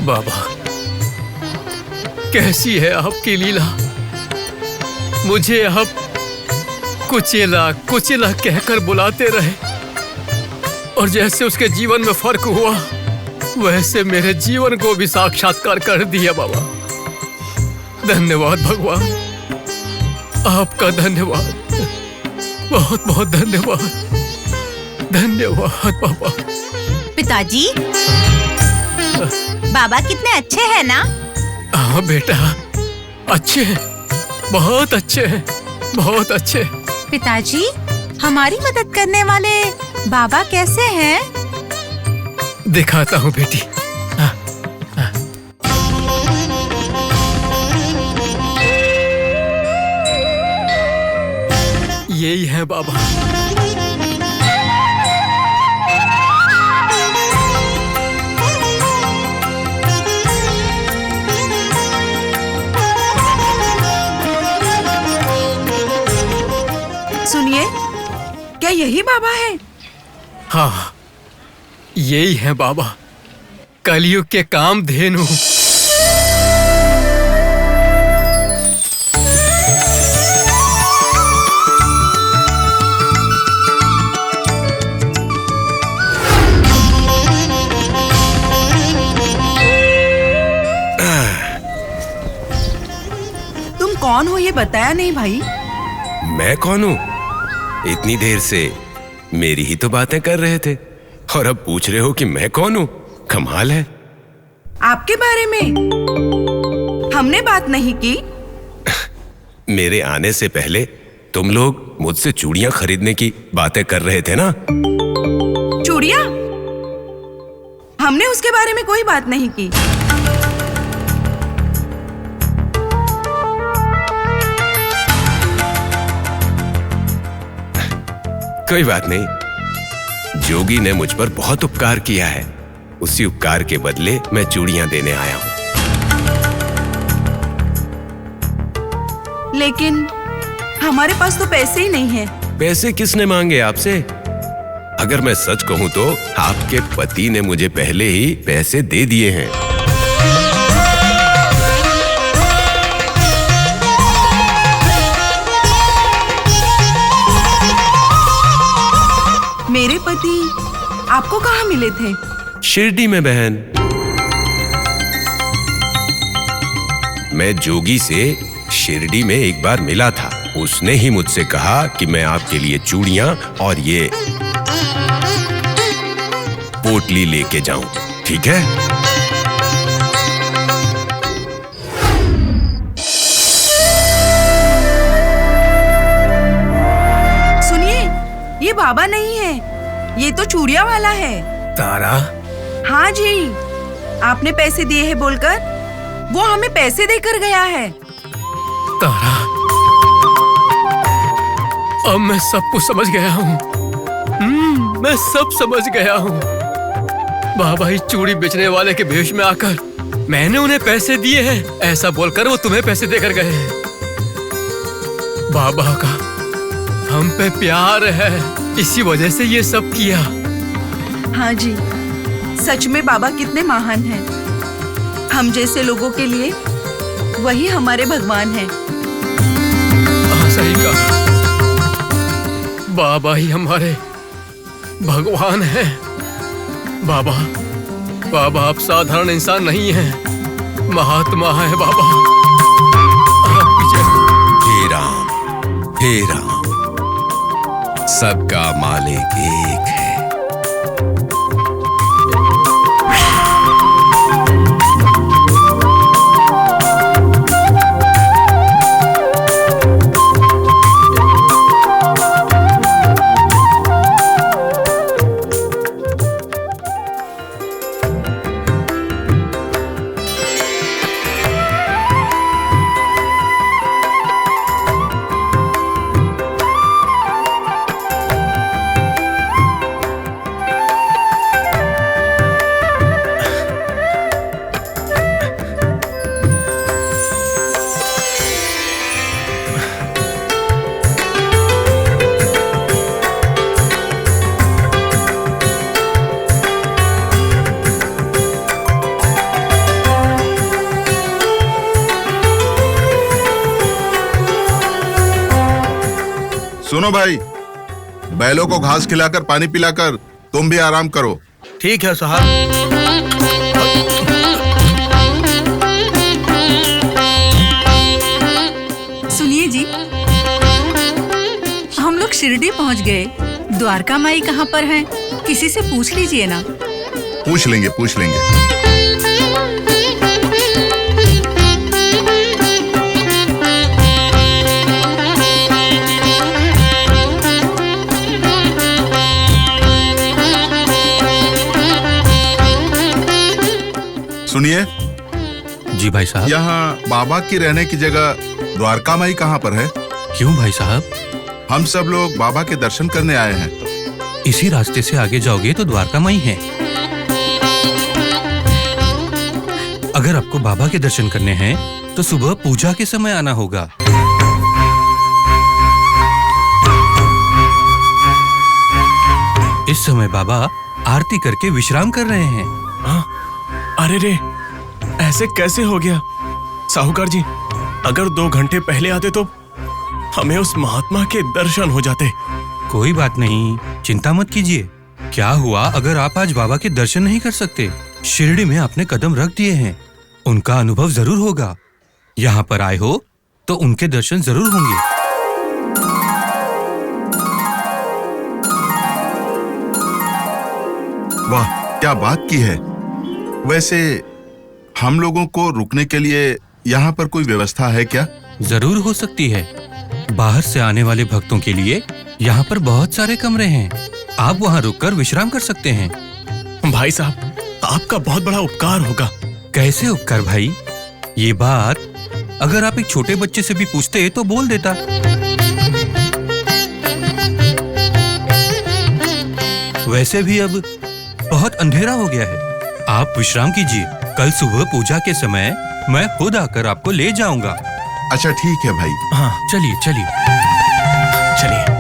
बाबा, कैसी है आपकी लीला? मुझे आप कुचेला कुचेला कहकर बुलाते रहे और जैसे उसके जीवन में फर्क हुआ वैसे मेरे जीवन को भी साक्षात्कार कर दिया। बाबा, धन्यवाद भगवान, आपका धन्यवाद, बहुत बहुत धन्यवाद। धन्यवाद बाबा। पिताजी, बाबा कितने अच्छे हैं ना? हाँ बेटा, अच्छे हैं, बहुत अच्छे हैं, बहुत अच्छे। पिताजी, हमारी मदद करने वाले बाबा कैसे हैं? दिखाता हूँ बेटी। यही है बाबा। सुनिए, क्या यही बाबा है? हाँ, यही है बाबा, कलयुग के कामधेनु। तुम कौन हो ये बताया नहीं भाई। मैं कौन हूँ? इतनी देर से मेरी ही तो बातें कर रहे थे और अब पूछ रहे हो कि मैं कौन हूँ? कमाल है। आपके बारे में हमने बात नहीं की। मेरे आने से पहले तुम लोग मुझसे चूड़ियां खरीदने की बातें कर रहे थे ना? चूड़ियां? हमने उसके बारे में कोई बात नहीं की। कोई बात नहीं, जोगी ने मुझ पर बहुत उपकार किया है, उसी उपकार के बदले मैं चूड़ियां देने आया हूं। लेकिन हमारे पास तो पैसे ही नहीं है। पैसे किसने मांगे आपसे? अगर मैं सच कहूं तो आपके पति ने मुझे पहले ही पैसे दे दिए हैं। मेरे पति आपको कहाँ मिले थे? शिरडी में बहन। मैं जोगी से शिरडी में एक बार मिला था। उसने ही मुझसे कहा कि मैं आपके लिए चूड़ियां और ये पोटली लेके जाऊं, ठीक है? सुनिए, ये बाबा नहीं है, ये तो चूड़िया वाला है। तारा? हाँ जी, आपने पैसे दिए हैं बोलकर वो हमें पैसे देकर गया है। तारा, अब मैं सब कुछ समझ गया हूँ। मैं सब समझ गया हूँ। बाबा ही चूड़ी बेचने वाले के भेष में आकर मैंने उन्हें पैसे दिए हैं, ऐसा बोलकर वो तुम्हें पैसे देकर गए हैं। बाबा का हम पे प्यार है, इसी वजह से ये सब किया। हाँ जी, सच में बाबा कितने महान हैं। हम जैसे लोगों के लिए वही हमारे भगवान हैं। हाँ, सही कहा। बाबा ही हमारे भगवान हैं। बाबा, बाबा आप साधारण इंसान नहीं हैं, महात्मा है बाबा। हे राम, हे राम, सबका मालिक एक है। सुनो भाई, बैलों को घास खिलाकर पानी पिलाकर तुम भी आराम करो। ठीक है साहब। सुनिए जी, हम लोग शिरडी पहुंच गए। द्वारका माई कहाँ पर हैं? किसी से पूछ लीजिए ना। पूछ लेंगे, पूछ लेंगे। सुनिए जी भाई साहब। यहाँ बाबा की रहने की जगह द्वारका माई कहाँ पर है? क्यों भाई साहब? हम सब लोग बाबा के दर्शन करने आए हैं। इसी रास्ते से आगे जाओगे तो द्वारका माई है। अगर आपको बाबा के दर्शन करने हैं तो सुबह पूजा के समय आना होगा। इस समय बाबा आरती करके विश्राम कर रहे हैं। हाँ? अरे रे, ऐसे कैसे हो गया? साहूकार जी, अगर 2 घंटे पहले आते तो हमें उस महात्मा के दर्शन हो जाते। कोई बात नहीं, चिंता मत कीजिए। क्या हुआ अगर आप आज बाबा के दर्शन नहीं कर सकते? शिरडी में आपने कदम रख दिए हैं, उनका अनुभव जरूर होगा। यहाँ पर आए हो तो उनके दर्शन जरूर होंगे। वाह, क्या बात की है। वैसे हम लोगों को रुकने के लिए यहाँ पर कोई व्यवस्था है क्या? जरूर हो सकती है। बाहर से आने वाले भक्तों के लिए यहाँ पर बहुत सारे कमरे हैं। आप वहाँ रुककर विश्राम कर सकते हैं। भाई साहब, आपका बहुत बड़ा उपकार होगा। कैसे उपकार भाई? ये बात अगर आप एक छोटे बच्चे से भी पूछते तो बोल देता। वैसे भी अब बहुत अंधेरा हो गया है, आप विश्राम कीजिए। कल सुबह पूजा के समय मैं खुद आकर आपको ले जाऊंगा। अच्छा ठीक है भाई। हाँ चलिए चलिए चलिए।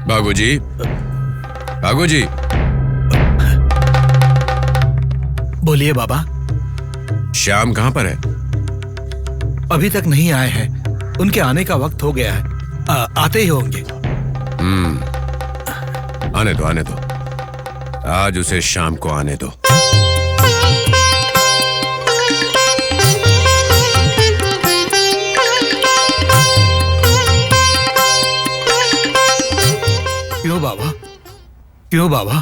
भागोजी, भागोजी। बोलिए बाबा। श्याम कहाँ पर है? अभी तक नहीं आए हैं, उनके आने का वक्त हो गया है। आते ही होंगे। आने दो, आने दो। आज उसे शाम को आने दो। क्यों बाबा? क्यों बाबा?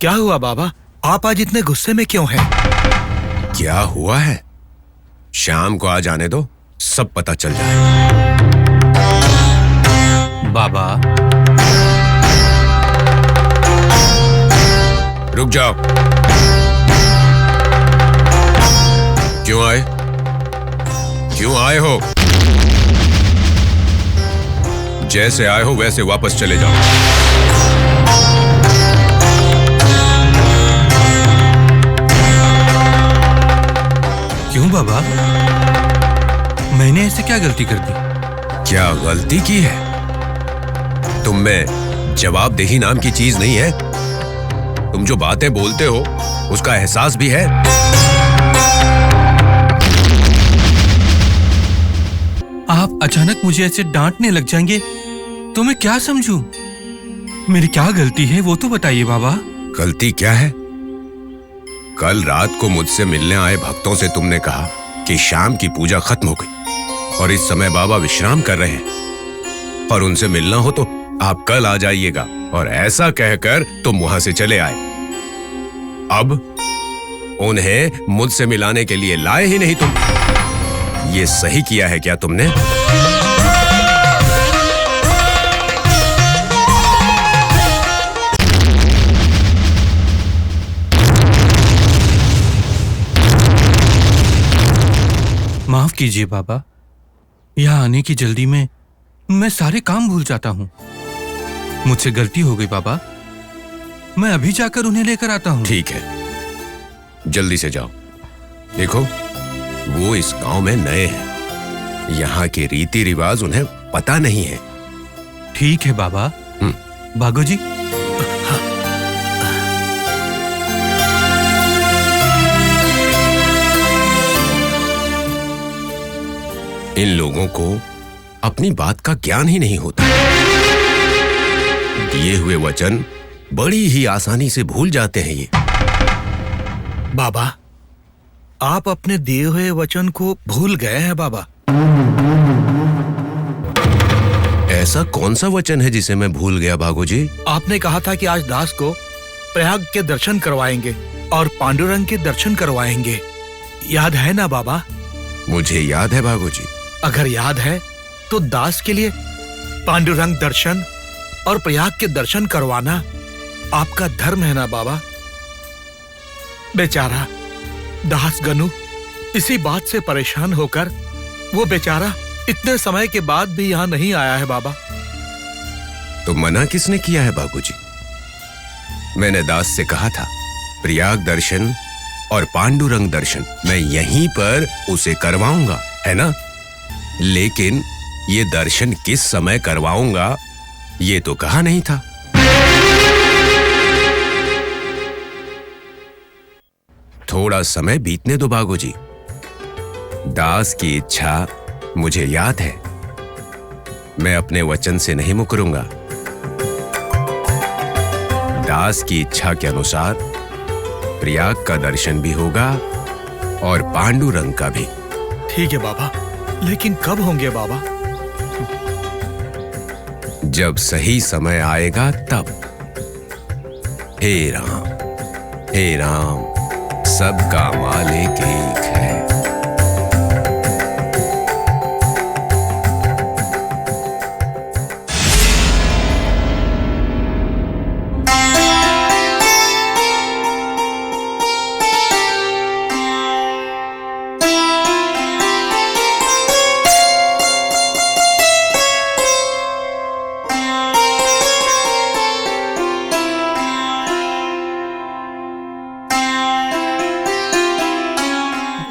क्या हुआ बाबा? आप आज इतने गुस्से में क्यों हैं? क्या हुआ है? शाम को आज आने दो, सब पता चल जाए। बाबा रुक जाओ। क्यों आए? क्यों आए हो? जैसे आए हो वैसे वापस चले जाओ। क्यों बाबा? मैंने ऐसे क्या गलती कर दी? क्या गलती की है? तुम में जवाबदेही नाम की चीज नहीं है? तुम जो बातें बोलते हो उसका एहसास भी है? आप अचानक मुझे ऐसे डांटने लग जाएंगे तो मैं क्या समझूं? मेरी क्या गलती है वो तो बताइए बाबा। गलती क्या है? कल रात को मुझसे मिलने आए भक्तों से तुमने कहा कि शाम की पूजा खत्म हो गई और इस समय बाबा विश्राम कर रहे हैं और उनसे मिलना हो तो आप कल आ जाइएगा, और ऐसा कहकर तुम वहां से चले आए। अब उन्हें मुझसे मिलाने के लिए लाए ही नहीं तुम। ये सही किया है क्या तुमने? माफ कीजिए बाबा, यहाँ आने की जल्दी में मैं सारे काम भूल जाता हूँ। मुझसे गलती हो गई बाबा, मैं अभी जाकर उन्हें लेकर आता हूँ। ठीक है, जल्दी से जाओ। देखो, वो इस गांव में नए हैं, यहाँ के रीति रिवाज उन्हें पता नहीं है। ठीक है बाबा। भागो जी। इन लोगों को अपनी बात का ज्ञान ही नहीं होता। दिए हुए वचन बड़ी ही आसानी से भूल जाते हैं ये। बाबा, आप अपने दिए हुए वचन को भूल गए हैं बाबा। ऐसा कौन सा वचन है जिसे मैं भूल गया भागो जी? आपने कहा था कि आज दास को प्रयाग के दर्शन करवाएंगे और पांडुरंग के दर्शन करवाएंगे। याद है ना बाबा? मुझे याद है भागो जी। अगर याद है तो दास के लिए पांडुरंग दर्शन और प्रयाग के दर्शन करवाना आपका धर्म है ना बाबा? बेचारा दास गनु इसी बात से परेशान होकर वो बेचारा इतने समय के बाद भी यहाँ नहीं आया है बाबा। तो मना किसने किया है भागो जी? मैंने दास से कहा था प्रयाग दर्शन और पांडुरंग दर्शन मैं यहीं पर उसे करवाऊंगा, है ना? लेकिन ये दर्शन किस समय करवाऊंगा ये तो कहा नहीं था। थोड़ा समय बीतने दो भागो जी। दास की इच्छा मुझे याद है, मैं अपने वचन से नहीं मुकरूंगा। दास की इच्छा के अनुसार प्रयाग का दर्शन भी होगा और पांडुरंग का भी। ठीक है बाबा, लेकिन कब होंगे बाबा? जब सही समय आएगा तब। हे राम, हे राम, सबका मालिक एक है।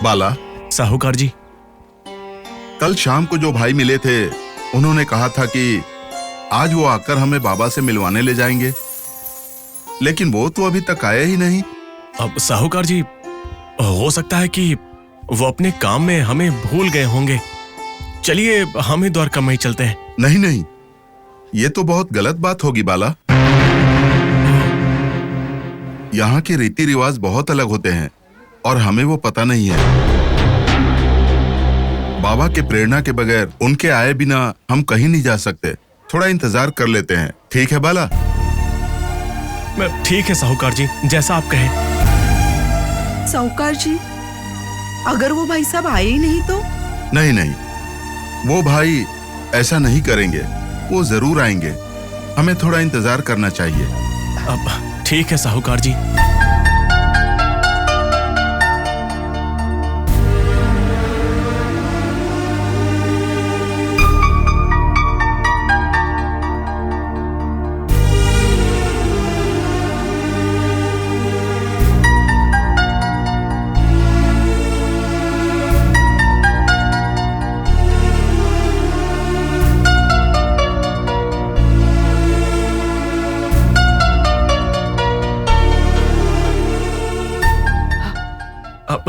बाला, साहूकार जी, कल शाम को जो भाई मिले थे उन्होंने कहा था कि आज वो आकर हमें बाबा से मिलवाने ले जाएंगे, लेकिन वो तो अभी तक आए ही नहीं। अब साहूकार जी, हो सकता है कि वो अपने काम में हमें भूल गए होंगे। चलिए हम ही द्वारका में ही चलते हैं। नहीं नहीं, ये तो बहुत गलत बात होगी बाला। यहाँ के रीति रिवाज बहुत अलग होते हैं और हमें वो पता नहीं है। बाबा के प्रेरणा के बगैर उनके आए बिना हम कहीं नहीं जा सकते। थोड़ा इंतजार कर लेते हैं, ठीक है बाला? ठीक है साहूकार जी, जैसा आप कहें। साहूकार जी, अगर वो भाई साहब आए ही नहीं तो? नहीं नहीं, वो भाई ऐसा नहीं करेंगे, वो जरूर आएंगे। हमें थोड़ा इंतजार करना चाहिए। अब ठीक है साहूकार जी।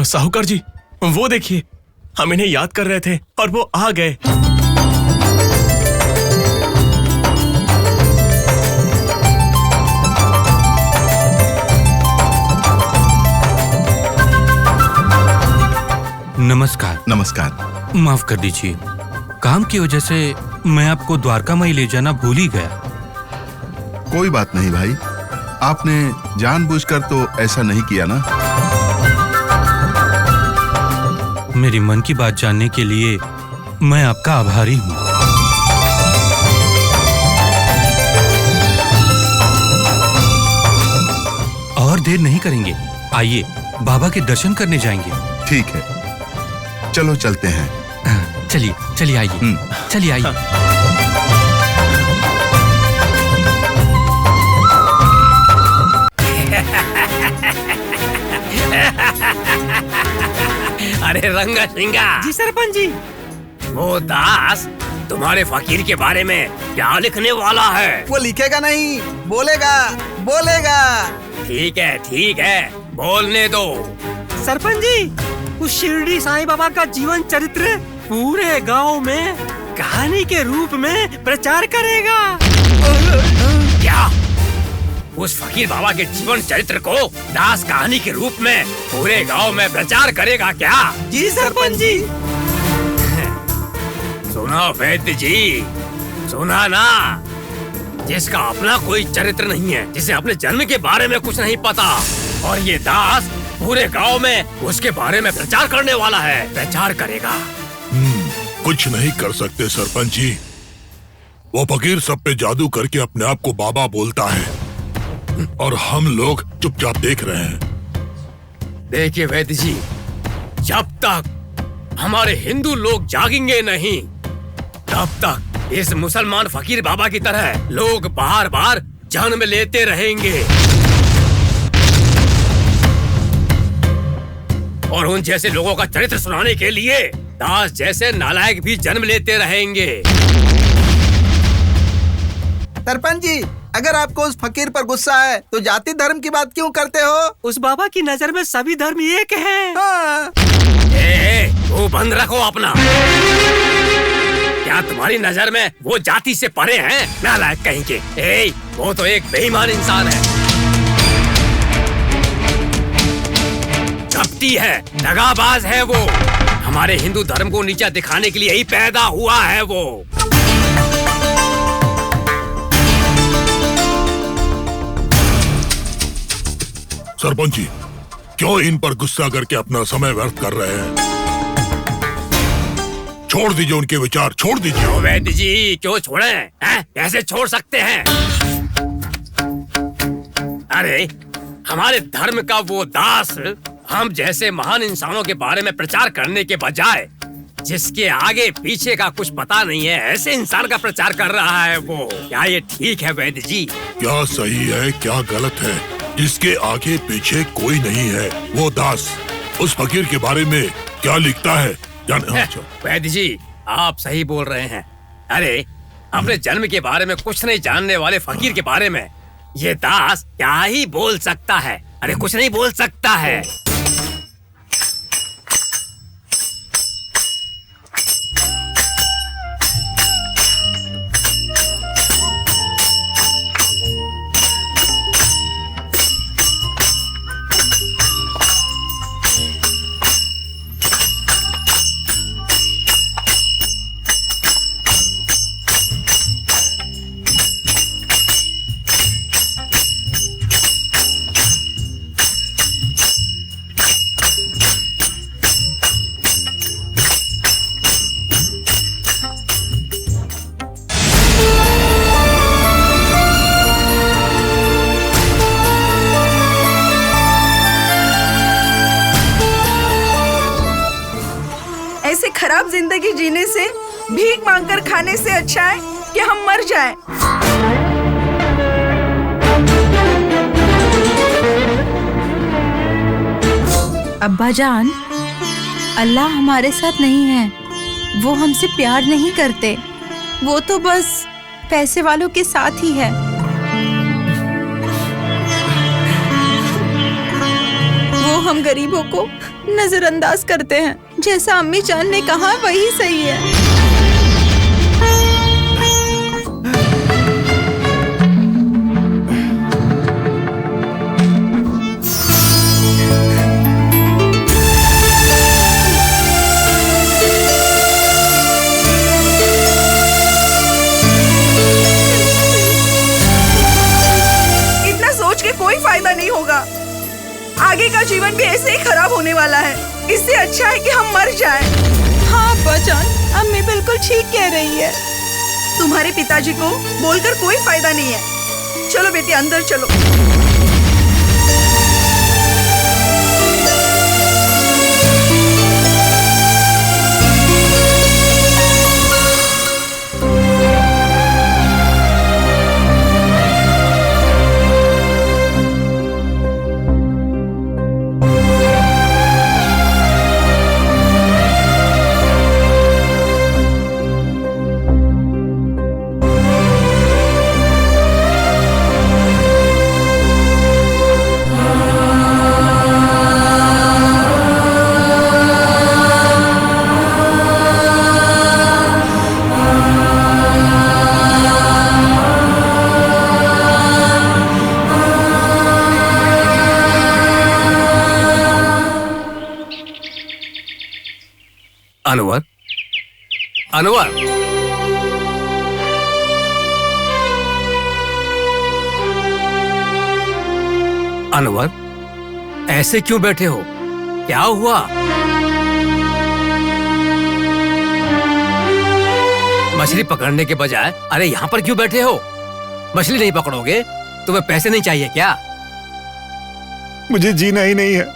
साहूकार जी, वो देखिए, हम इन्हें याद कर रहे थे और वो आ गए। नमस्कार। नमस्कार। माफ कर दीजिए, काम की वजह से मैं आपको द्वारका में ले जाना भूल ही गया। कोई बात नहीं भाई, आपने जानबूझकर तो ऐसा नहीं किया ना। मेरी मन की बात जानने के लिए मैं आपका आभारी हूँ। और देर नहीं करेंगे, आइए बाबा के दर्शन करने जाएंगे। ठीक है। चलो चलते हैं। चलिए चलिए आइए, चलिए आइए। अरे रंगा सिंगा जी सरपंच जी। वो दास तुम्हारे फकीर के बारे में क्या लिखने वाला है? वो लिखेगा नहीं, बोलेगा बोलेगा। ठीक है बोलने दो। सरपंच जी, उस शिरडी साईं बाबा का जीवन चरित्र पूरे गांव में कहानी के रूप में प्रचार करेगा। क्या उस फकीर बाबा के जीवन चरित्र को दास कहानी के रूप में पूरे गांव में प्रचार करेगा क्या? जी सरपंच जी। सुना वैद्य जी, सुना ना? जिसका अपना कोई चरित्र नहीं है, जिसे अपने जन्म के बारे में कुछ नहीं पता, और ये दास पूरे गांव में उसके बारे में प्रचार करने वाला है, प्रचार करेगा। कुछ नहीं कर सकते सरपंच जी। वो फकीर सब पे जादू करके अपने आप को बाबा बोलता है और हम लोग चुपचाप देख रहे हैं। देखिए वैद्य जी, जब तक हमारे हिंदू लोग जागेंगे नहीं, तब तक इस मुसलमान फकीर बाबा की तरह लोग बार बार जन्म लेते रहेंगे और उन जैसे लोगों का चरित्र सुनाने के लिए दास जैसे नालायक भी जन्म लेते रहेंगे। सरपंच जी, अगर आपको उस फकीर पर गुस्सा है तो जाति धर्म की बात क्यों करते हो? उस बाबा की नजर में सभी धर्म एक हैं। हाँ। वो बंद रखो अपना। क्या तुम्हारी नजर में वो जाति से परे हैं? नालायक कहीं के। वो तो एक बेईमान इंसान है, कपटी है, दगाबाज है वो। हमारे हिंदू धर्म को नीचा दिखाने के लिए ही पैदा हुआ है वो। सरपंच जी, क्यों इन पर गुस्सा करके अपना समय व्यर्थ कर रहे हैं? छोड़ दीजिए उनके विचार, छोड़ दीजिए। वैद्य जी, क्यों छोड़ें? कैसे छोड़ सकते हैं? अरे हमारे धर्म का वो दास हम जैसे महान इंसानों के बारे में प्रचार करने के बजाय, जिसके आगे पीछे का कुछ पता नहीं है, ऐसे इंसान का प्रचार कर रहा है वो। क्या ये ठीक है वैद्य जी? क्या सही है क्या गलत है, जिसके आगे पीछे कोई नहीं है, वो दास उस फकीर के बारे में क्या लिखता है वैद्य जी, आप सही बोल रहे हैं। अरे अपने जन्म के बारे में कुछ नहीं जानने वाले फकीर के बारे में ये दास क्या ही बोल सकता है? अरे कुछ नहीं बोल सकता है। ऐसे खराब जिंदगी जीने से भीख मांगकर खाने से अच्छा है कि हम मर जाएं। अब्बा जान, अल्लाह हमारे साथ नहीं है। वो हमसे प्यार नहीं करते, वो तो बस पैसे वालों के साथ ही है। वो हम गरीबों को नजरअंदाज करते हैं। जैसा अम्मी जान ने कहा वही सही है। इतना सोच के कोई फायदा नहीं होगा। आगे का जीवन भी ऐसे ही खराब होने वाला है। इससे अच्छा है कि हम मर जाएं। हाँ अब्बा जान, अम्मी बिल्कुल ठीक कह रही है। तुम्हारे पिताजी को बोलकर कोई फायदा नहीं है। चलो बेटी अंदर चलो। अनवर, अनवर, अनवर, ऐसे क्यों बैठे हो? क्या हुआ? मछली पकड़ने के बजाय अरे यहाँ पर क्यों बैठे हो? मछली नहीं पकड़ोगे? तुम्हें पैसे नहीं चाहिए क्या? मुझे जीना ही नहीं है,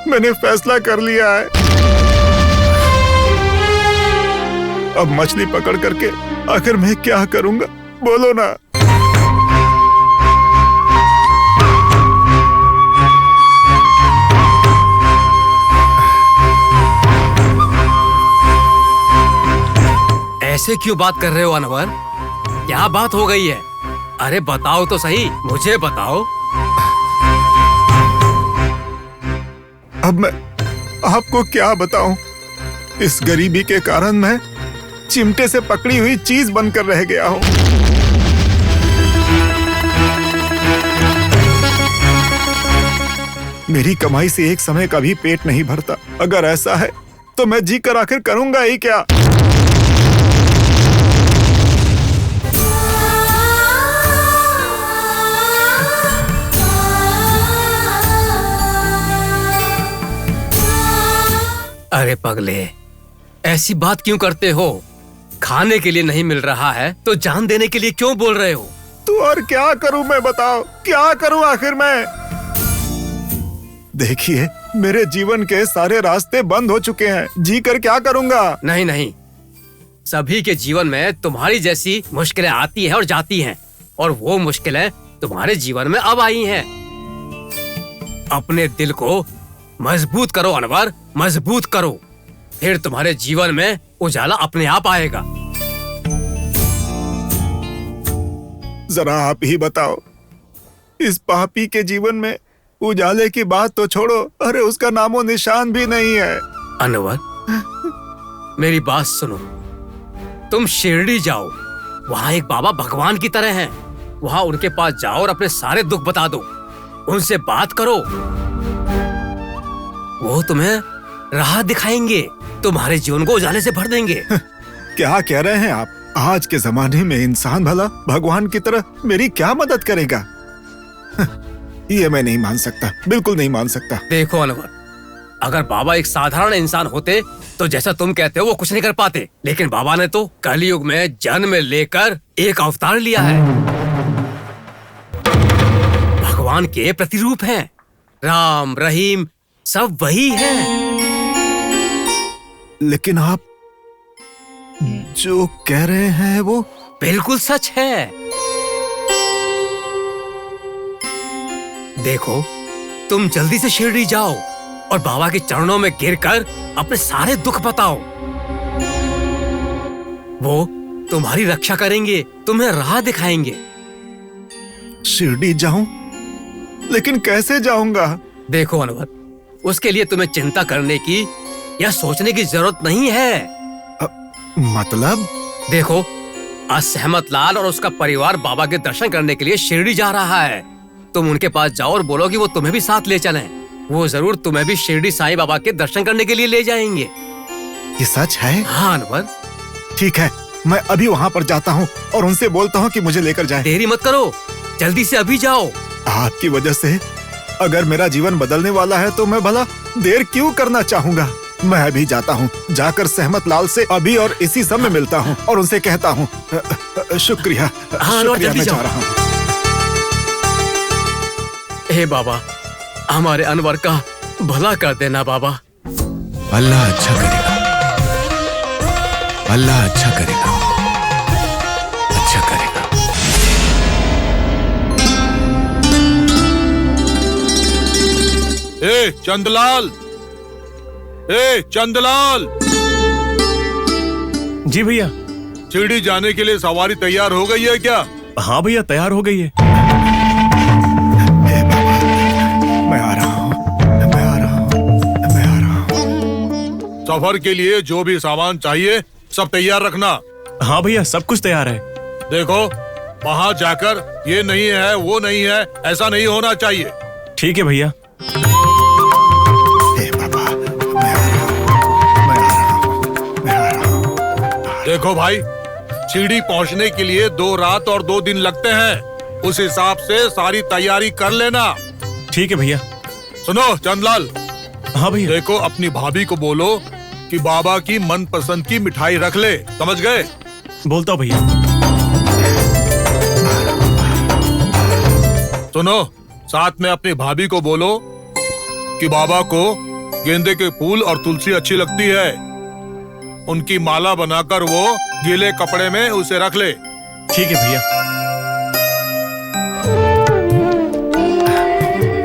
मैंने फैसला कर लिया है। अब मछली पकड़ करके आखिर मैं क्या करूंगा, बोलो ना। ऐसे क्यों बात कर रहे हो अनवर? क्या बात हो गई है? अरे बताओ तो सही, मुझे बताओ। अब मैं आपको क्या बताऊं? इस गरीबी के कारण मैं चिमटे से पकड़ी हुई चीज बनकर रह गया हूं। मेरी कमाई से एक समय का भी पेट नहीं भरता। अगर ऐसा है तो मैं जी कर आखिर करूंगा ही क्या? अरे पगले, ऐसी बात क्यों करते हो? खाने के लिए नहीं मिल रहा है तो जान देने के लिए क्यों बोल रहे हो? तो और क्या करूं मैं, बताओ क्या करूं आखिर मैं? देखिए, मेरे जीवन के सारे रास्ते बंद हो चुके हैं, जी कर क्या करूंगा? नहीं नहीं, सभी के जीवन में तुम्हारी जैसी मुश्किलें आती हैं और जाती हैं, और वो मुश्किलें तुम्हारे जीवन में अब आई हैं। अपने दिल को मजबूत करो अनवर, मजबूत करो, फिर तुम्हारे जीवन में उजाला अपने आप आएगा। जरा आप ही बताओ, इस पापी के जीवन में उजाले की बात तो छोड़ो, अरे उसका नामो निशान भी नहीं है। अनवर, मेरी बात सुनो, तुम शिरडी जाओ, वहाँ एक बाबा भगवान की तरह हैं, वहाँ उनके पास जाओ और अपने सारे दुख बता दो, उनसे बात करो, वो तुम्हें राह दिखाएंगे, तुम्हारे जीवन को उजाले से भर देंगे। क्या कह रहे हैं आप? आज के जमाने में इंसान भला भगवान की तरह मेरी क्या मदद करेगा? ये मैं नहीं मान सकता, बिल्कुल नहीं मान सकता। देखो अनवर, अगर बाबा एक साधारण इंसान होते तो जैसा तुम कहते हो वो कुछ नहीं कर पाते, लेकिन बाबा ने तो कलयुग में जन्म लेकर एक अवतार लिया है। भगवान के प्रतिरूप हैं, राम रहीम सब वही है। लेकिन आप जो कह रहे हैं वो बिल्कुल सच है। देखो, तुम जल्दी से शिरडी जाओ और बाबा के चरणों में गिरकर अपने सारे दुख बताओ, वो तुम्हारी रक्षा करेंगे, तुम्हें राह दिखाएंगे। शिरडी जाऊं? लेकिन कैसे जाऊंगा? देखो अनवर, उसके लिए तुम्हें चिंता करने की या सोचने की जरूरत नहीं है। मतलब? देखो, आज सहमत लाल और उसका परिवार बाबा के दर्शन करने के लिए शिरडी जा रहा है। तुम उनके पास जाओ और बोलो कि वो तुम्हें भी साथ ले चलें। वो जरूर तुम्हें भी शिरडी साईं बाबा के दर्शन करने के लिए ले जाएंगे। ये सच है? हाँ अनवर। ठीक है, मैं अभी वहाँ पर जाता हूँ और उनसे बोलता हूँ कि मुझे लेकर जाएं। देरी मत करो, जल्दी से अभी जाओ। आपकी वजह से अगर मेरा जीवन बदलने वाला है तो मैं भला देर क्यों करना चाहूंगा। मैं अभी जाता हूँ, जाकर सहमत लाल से अभी और इसी समय मिलता हूँ और उनसे कहता हूँ शुक्रिया, शुक्रिया, मैं जा रहा हूँ। हे बाबा, हमारे अनवर का भला कर देना बाबा। अल्लाह अच्छा करेगा, अल्लाह अच्छा करेगा, अच्छा करेगा। ए चंदलाल, ए चंदलाल। जी भैया। शिरडी जाने के लिए सवारी तैयार हो गई है क्या? हाँ भैया, तैयार हो गई है। मैं आ रहा हूँ, मैं आ रहा हूँ, मैं आ रहा हूँ। सफर के लिए जो भी सामान चाहिए सब तैयार रखना। हाँ भैया, सब कुछ तैयार है। देखो, वहाँ जाकर ये नहीं है वो नहीं है ऐसा नहीं होना चाहिए। ठीक है भैया। हे बाबा, मैं आ रहा हूँ, मैं आ रहा हूँ, देखो भाई, सीढ़ी पहुंचने के लिए 2 रात और 2 दिन लगते हैं। उस हिसाब से सारी तैयारी कर लेना। ठीक है भैया। सुनो चंदलाल। हाँ भैया। देखो अपनी भाभी को बोलो कि बाबा की मनपसंद की मिठाई रख ले, समझ गए? बोलता हूँ भैया। सुनो, साथ में अपनी भाभी को बोलो कि बाबा को गेंदे के फूल और तुलसी अच्छी लगती है, उनकी माला बनाकर वो गीले कपड़े में उसे रख ले। ठीक है भैया।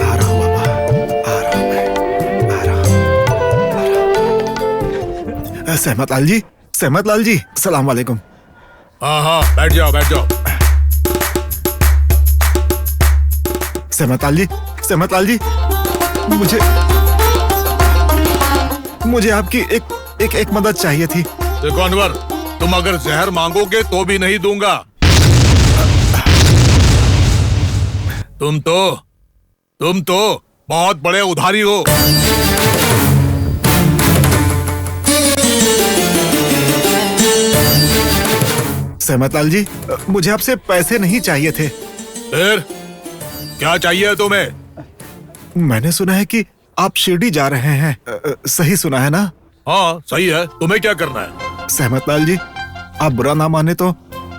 आ रहा हूँ बाबा, आ रहा हूँ मैं, आ रहा हूँ। सहमत लाल जी, सहमत लाल जी, सलाम वालेकुम। हाँ हाँ, बैठ जाओ बैठ जाओ। सहमत लाल जी, सहमत लाल जी, मुझे आपकी एक मदद चाहिए थी। देखो अनवर, तुम अगर जहर मांगोगे तो भी नहीं दूंगा। तुम तो बहुत बड़े उधारी हो। सहमत लाल जी, मुझे आपसे पैसे नहीं चाहिए थे। फिर क्या चाहिए तुम्हें? मैंने सुना है कि आप शिरडी जा रहे हैं, सही सुना है ना? हाँ सही है। तुम्हें क्या करना है? सहमत लाल जी, आप बुरा ना माने तो,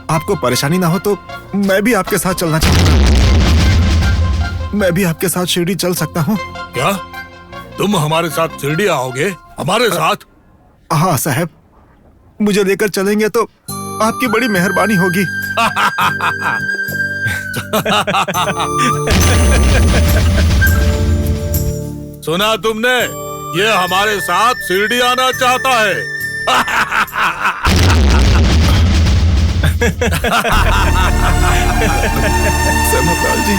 आपको परेशानी ना हो तो मैं भी आपके साथ चलना चाहूंगा। मैं भी आपके साथ शिरडी चल सकता हूँ? क्या तुम हमारे साथ शिरडी आओगे? हमारे साथ? हाँ साहब, मुझे लेकर चलेंगे तो आपकी बड़ी मेहरबानी होगी। सुना तुमने? ये हमारे साथ शिरडी आना चाहता है। सहमत लाल जी,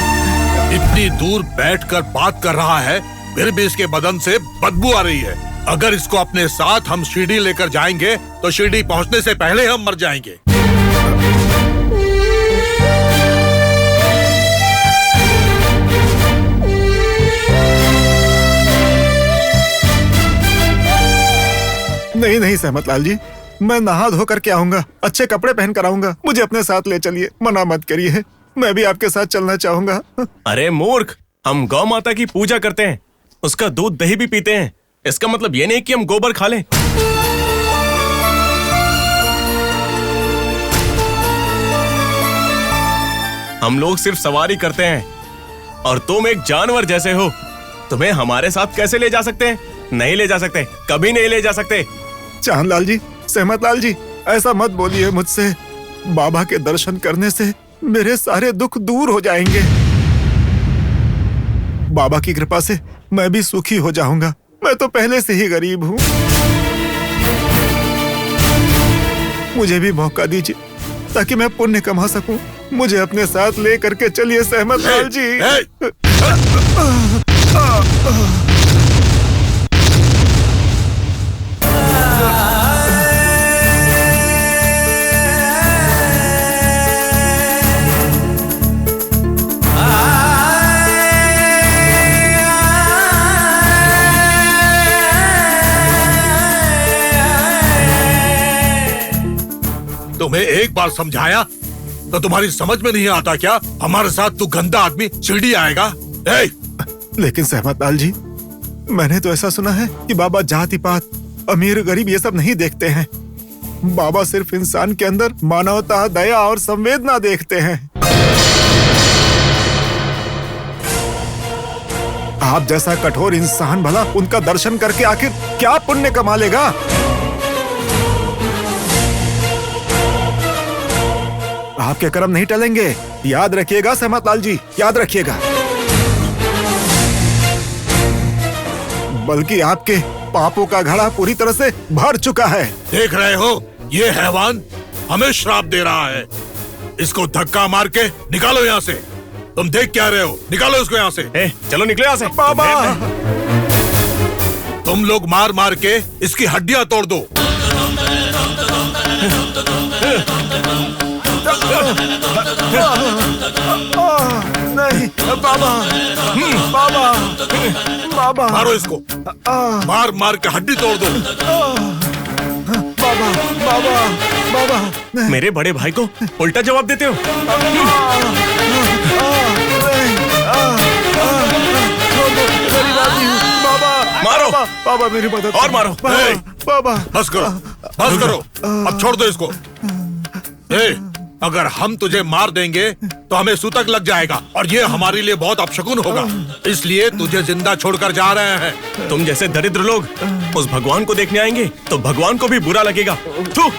इतनी दूर बैठकर बात कर रहा है, फिर भी इसके बदन से बदबू आ रही है। अगर इसको अपने साथ हम शिरडी लेकर जाएंगे तो शिरडी पहुंचने से पहले हम मर जाएंगे। नहीं नहीं सहमत लाल जी, मैं नहा धो करके आऊंगा, अच्छे कपड़े पहन कर आऊंगा। मुझे अपने साथ ले चलिए, मना मत करिए, मैं भी आपके साथ चलना चाहूंगा। अरे मूर्ख, हम गौ माता की पूजा करते हैं, उसका दूध दही भी पीते हैं। इसका मतलब ये नहीं कि हम गोबर खा लें। हम लोग सिर्फ सवारी करते हैं और तुम एक जानवर जैसे हो। तुम्हें हमारे साथ कैसे ले जा सकते हैं? नहीं ले जा सकते, कभी नहीं ले जा सकते। चांद लाल जी, सहमत लाल जी, ऐसा मत बोलिए मुझसे। बाबा के दर्शन करने से मेरे सारे दुख दूर हो जाएंगे। बाबा की कृपा से मैं भी सुखी हो जाऊंगा। मैं तो पहले से ही गरीब हूँ। मुझे भी मौका दीजिए ताकि मैं पुण्य कमा सकूं। मुझे अपने साथ ले करके चलिए सहमत लाल जी। तुम्हें एक बार समझाया तो तुम्हारी समझ में नहीं आता क्या? हमारे साथ तू गंदा आदमी शिरडी आएगा? लेकिन सहमत लाल जी, मैंने तो ऐसा सुना है कि बाबा जाति पात, अमीर गरीब ये सब नहीं देखते हैं। बाबा सिर्फ इंसान के अंदर मानवता, दया और संवेदना देखते हैं। आप जैसा कठोर इंसान भला उनका दर्शन करके आखिर क्या पुण्य कमा लेगा? आपके कर्म नहीं टलेंगे, याद रखिएगा सहमत लाल जी, याद रखिएगा। बल्कि आपके पापों का घड़ा पूरी तरह से भर चुका है। देख रहे हो, ये हैवान हमें श्राप दे रहा है। इसको धक्का मार के निकालो यहाँ से। तुम देख क्या रहे हो? निकालो इसको यहाँ से। चलो निकलो यहाँ से। बाबा, तुम लोग मार मार के इसकी हड्डियां तोड़ दो। नहीं बाबा, बाबा, बाबा, मारो इसको, मार मार के हड्डी तोड़ दो। बाबा, बाबा, बाबा मेरे बड़े भाई को उल्टा जवाब देते हो। मारो बाबा मेरी मदद और मारो। बाबा बस करो अब छोड़ दो इसको। अगर हम तुझे मार देंगे तो हमें सूतक लग जाएगा और ये हमारे लिए बहुत अपशकुन होगा, इसलिए तुझे जिंदा छोड़कर जा रहे हैं। तुम जैसे दरिद्र लोग उस भगवान को देखने आएंगे तो भगवान को भी बुरा लगेगा। थू।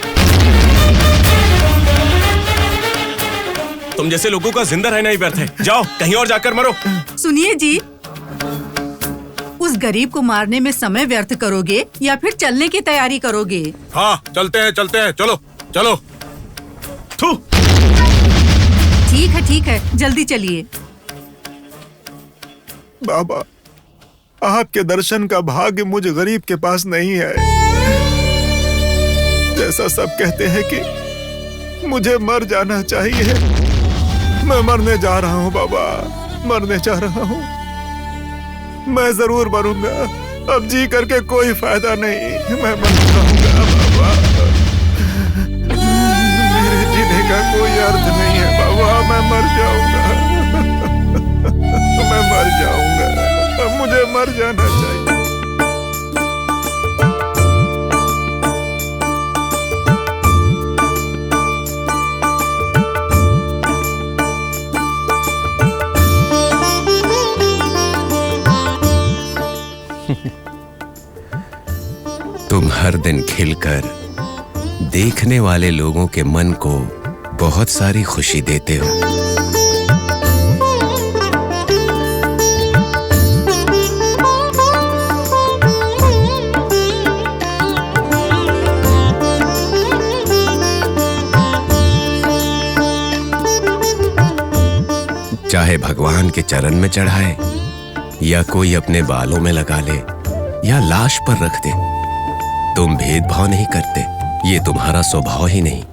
तुम जैसे लोगों का जिंदा रहना ही व्यर्थ है। जाओ कहीं और जाकर मरो। सुनिए जी, उस गरीब को मारने में समय व्यर्थ करोगे या फिर चलने की तैयारी करोगे? हाँ चलते हैं चलो चलो। थू। ठीक है जल्दी चलिए। बाबा आपके दर्शन का भाग्य मुझ गरीब के पास नहीं है। जैसा सब कहते हैं कि मुझे मर जाना चाहिए, मैं मरने जा रहा हूँ बाबा, मरने जा रहा हूँ। मैं जरूर मरूंगा, अब जी करके कोई फायदा नहीं, मैं मर जाऊंगा बाबा। मेरे जीने का कोई अर्थ नहीं है बाबा, मैं मर जाऊंगा। मैं मर जाऊंगा, अब मुझे मर जाना चाहिए। तुम हर दिन खिलकर देखने वाले लोगों के मन को बहुत सारी खुशी देते हो। चाहे भगवान के चरण में चढ़ाए या कोई अपने बालों में लगा ले या लाश पर रख दे, तुम भेदभाव नहीं करते, ये तुम्हारा स्वभाव ही नहीं।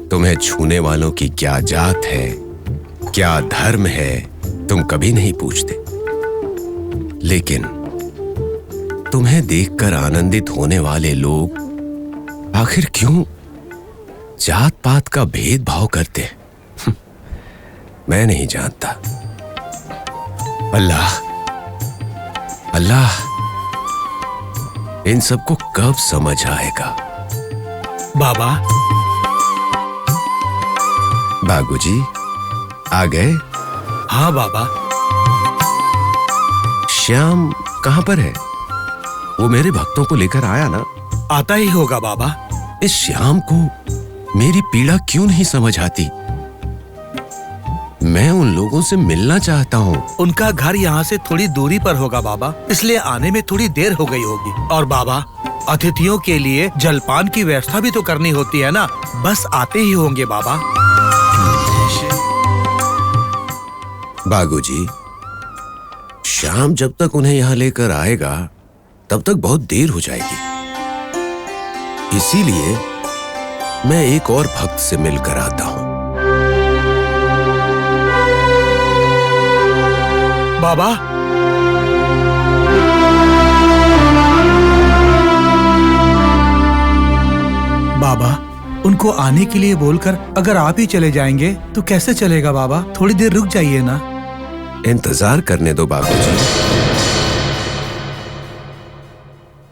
तुम्हें छूने वालों की क्या जात है, क्या धर्म है, तुम कभी नहीं पूछते, लेकिन तुम्हें देखकर आनंदित होने वाले लोग आखिर क्यों जात पात का भेदभाव करते हैं? मैं नहीं जानता। अल्लाह इन सबको कब समझ आएगा? बाबा। बाबूजी आ गए? हाँ बाबा। श्याम कहाँ पर है? वो मेरे भक्तों को लेकर आया ना? आता ही होगा बाबा। इस श्याम को मेरी पीड़ा क्यों नहीं समझ आती? मैं उन लोगों से मिलना चाहता हूँ। उनका घर यहाँ से थोड़ी दूरी पर होगा बाबा, इसलिए आने में थोड़ी देर हो गई होगी। और बाबा, अतिथियों के लिए जलपान की व्यवस्था भी तो करनी होती है ना, बस आते ही होंगे बाबा। बागूजी, श्याम जब तक उन्हें यहाँ लेकर आएगा तब तक बहुत देर हो जाएगी, इसीलिए मैं एक और भक्त से मिलकर आता हूं। बाबा। बाबा, उनको आने के लिए बोलकर अगर आप ही चले जाएंगे तो कैसे चलेगा बाबा? थोड़ी देर रुक जाइए ना। इंतजार करने दो बाबूजी।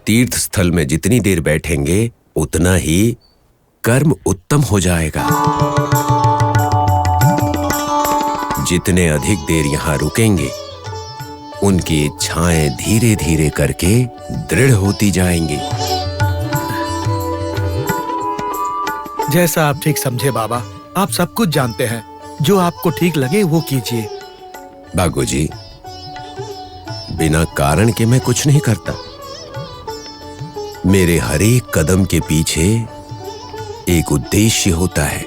तीर्थ स्थल में जितनी देर बैठेंगे उतना ही कर्म उत्तम हो जाएगा। जितने अधिक देर यहाँ रुकेंगे उनकी इच्छाएं धीरे धीरे करके दृढ़ होती जाएंगी। जैसा आप ठीक समझे बाबा, आप सब कुछ जानते हैं, जो आपको ठीक लगे वो कीजिए। बागूजी, बिना कारण के मैं कुछ नहीं करता। मेरे हर एक कदम के पीछे एक उद्देश्य होता है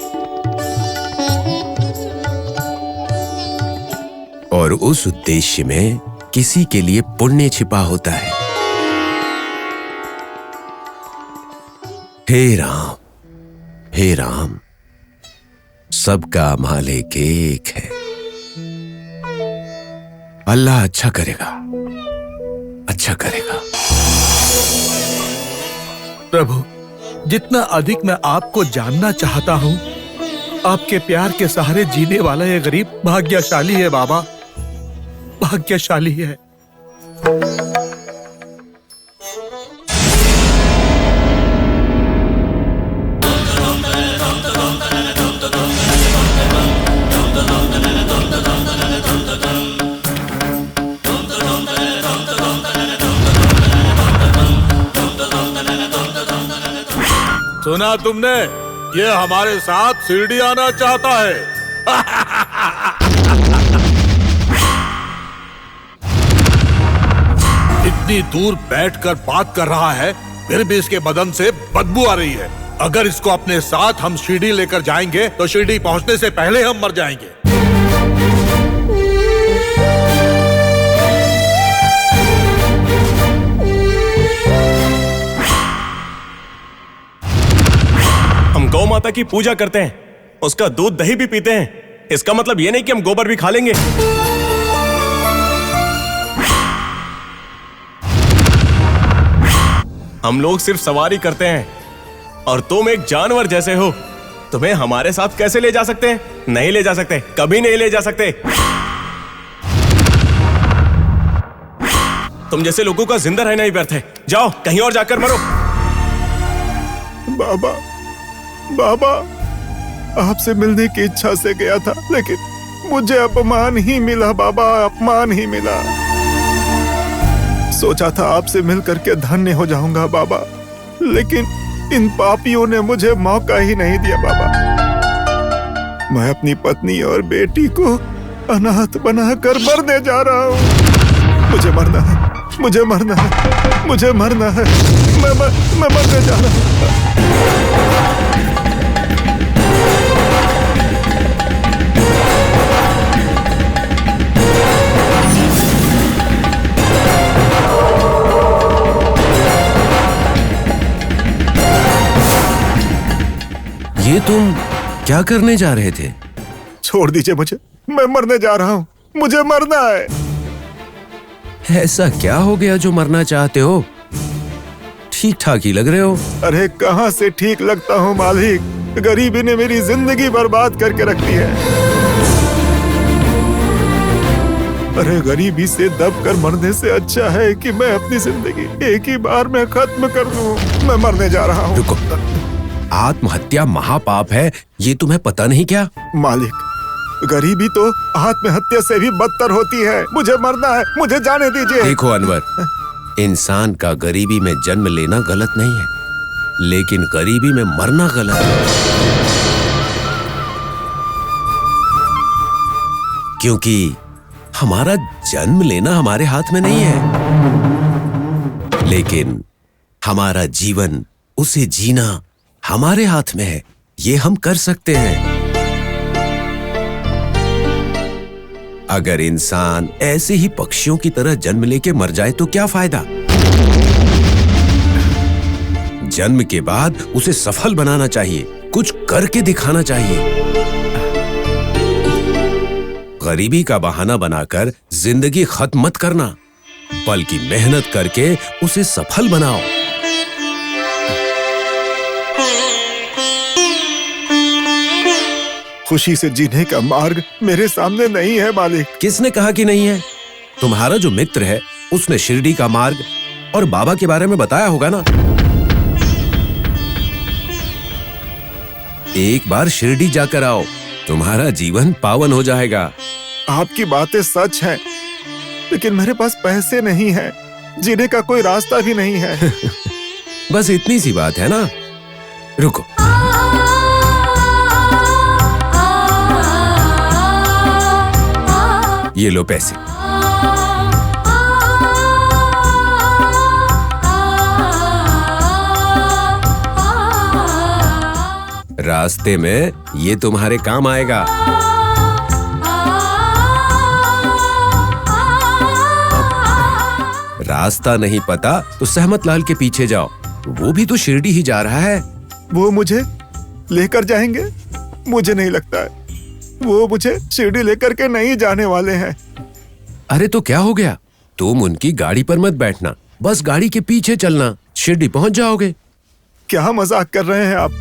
और उस उद्देश्य में किसी के लिए पुण्य छिपा होता है। हे राम, सबका मालिक एक है। अल्लाह अच्छा करेगा, अच्छा करेगा। प्रभु, जितना अधिक मैं आपको जानना चाहता हूँ, आपके प्यार के सहारे जीने वाला ये गरीब भाग्यशाली है बाबा, भाग्यशाली है। सुना तुमने? ये हमारे साथ शिरडी आना चाहता है। इतनी दूर बैठकर बात कर रहा है, फिर भी इसके बदन से बदबू आ रही है। अगर इसको अपने साथ हम शिरडी लेकर जाएंगे तो शिरडी पहुंचने से पहले हम मर जाएंगे। हम गौ माता की पूजा करते हैं, उसका दूध दही भी पीते हैं। इसका मतलब ये नहीं कि हम गोबर भी खा लेंगे। हम लोग सिर्फ सवारी करते हैं और तुम एक जानवर जैसे हो। तुम्हें हमारे साथ कैसे ले जा सकते हैं? नहीं ले जा सकते, कभी नहीं ले जा सकते। तुम जैसे लोगों का जिंदा रहना ही व्यर्थ है। जाओ कहीं और जाकर मरो। बाबा, बाबा, आपसे मिलने की इच्छा से गया था, लेकिन मुझे अपमान ही मिला बाबा, अपमान ही मिला। सोचा था आपसे मिलकर के धन्य हो जाऊंगा बाबा, लेकिन इन पापियों ने मुझे मौका ही नहीं दिया बाबा। मैं अपनी पत्नी और बेटी को अनाथ बनाकर मरने जा रहा हूँ। मुझे मरना है, मुझे मरना है, मुझे मरना है। मैं मरने जा रहा हूँ। ये तुम क्या करने जा रहे थे? छोड़ दीजिए मुझे, मैं मरने जा रहा हूँ, मुझे मरना है। ऐसा क्या हो गया जो मरना चाहते हो? ठीक ठाक ही लग रहे हो। अरे कहाँ से ठीक लगता हूँ मालिक, गरीबी ने मेरी जिंदगी बर्बाद करके रख दी है। अरे गरीबी से दब कर मरने से अच्छा है कि मैं अपनी जिंदगी एक ही बार में खत्म कर दूं। मैं मरने जा रहा हूँ। रुको, आत्महत्या महापाप है, ये तुम्हें पता नहीं क्या? मालिक, गरीबी तो आत्महत्या से भी बदतर होती है। मुझे मरना है, मुझे जाने दीजिए। देखो अनवर, इंसान का गरीबी में जन्म लेना गलत नहीं है, लेकिन गरीबी में मरना गलत है। क्योंकि हमारा जन्म लेना हमारे हाथ में नहीं है, लेकिन हमारा जीवन, उसे जीना हमारे हाथ में है। ये हम कर सकते हैं। अगर इंसान ऐसे ही पक्षियों की तरह जन्म लेके मर जाए तो क्या फायदा? जन्म के बाद उसे सफल बनाना चाहिए, कुछ करके दिखाना चाहिए। गरीबी का बहाना बनाकर जिंदगी खत्म मत करना, बल्कि मेहनत करके उसे सफल बनाओ। खुशी से जीने का मार्ग मेरे सामने नहीं है मालिक। किसने कहा कि नहीं है? तुम्हारा जो मित्र है उसने शिरडी का मार्ग और बाबा के बारे में बताया होगा ना। एक बार शिरडी जाकर आओ, तुम्हारा जीवन पावन हो जाएगा। आपकी बातें सच हैं, लेकिन मेरे पास पैसे नहीं हैं, जीने का कोई रास्ता भी नहीं है। बस इतनी सी बात है ना। रुको, ये लो पैसे। रास्ते में ये तुम्हारे काम आएगा। रास्ता नहीं पता तो सहमत लाल के पीछे जाओ, वो भी तो शिरडी ही जा रहा है। वो मुझे लेकर जाएंगे, मुझे नहीं लगता है वो मुझे शिरडी लेकर के नहीं जाने वाले हैं। अरे तो क्या हो गया, तुम उनकी गाड़ी पर मत बैठना, बस गाड़ी के पीछे चलना, शिरडी पहुंच जाओगे। क्या मजाक कर रहे हैं आप?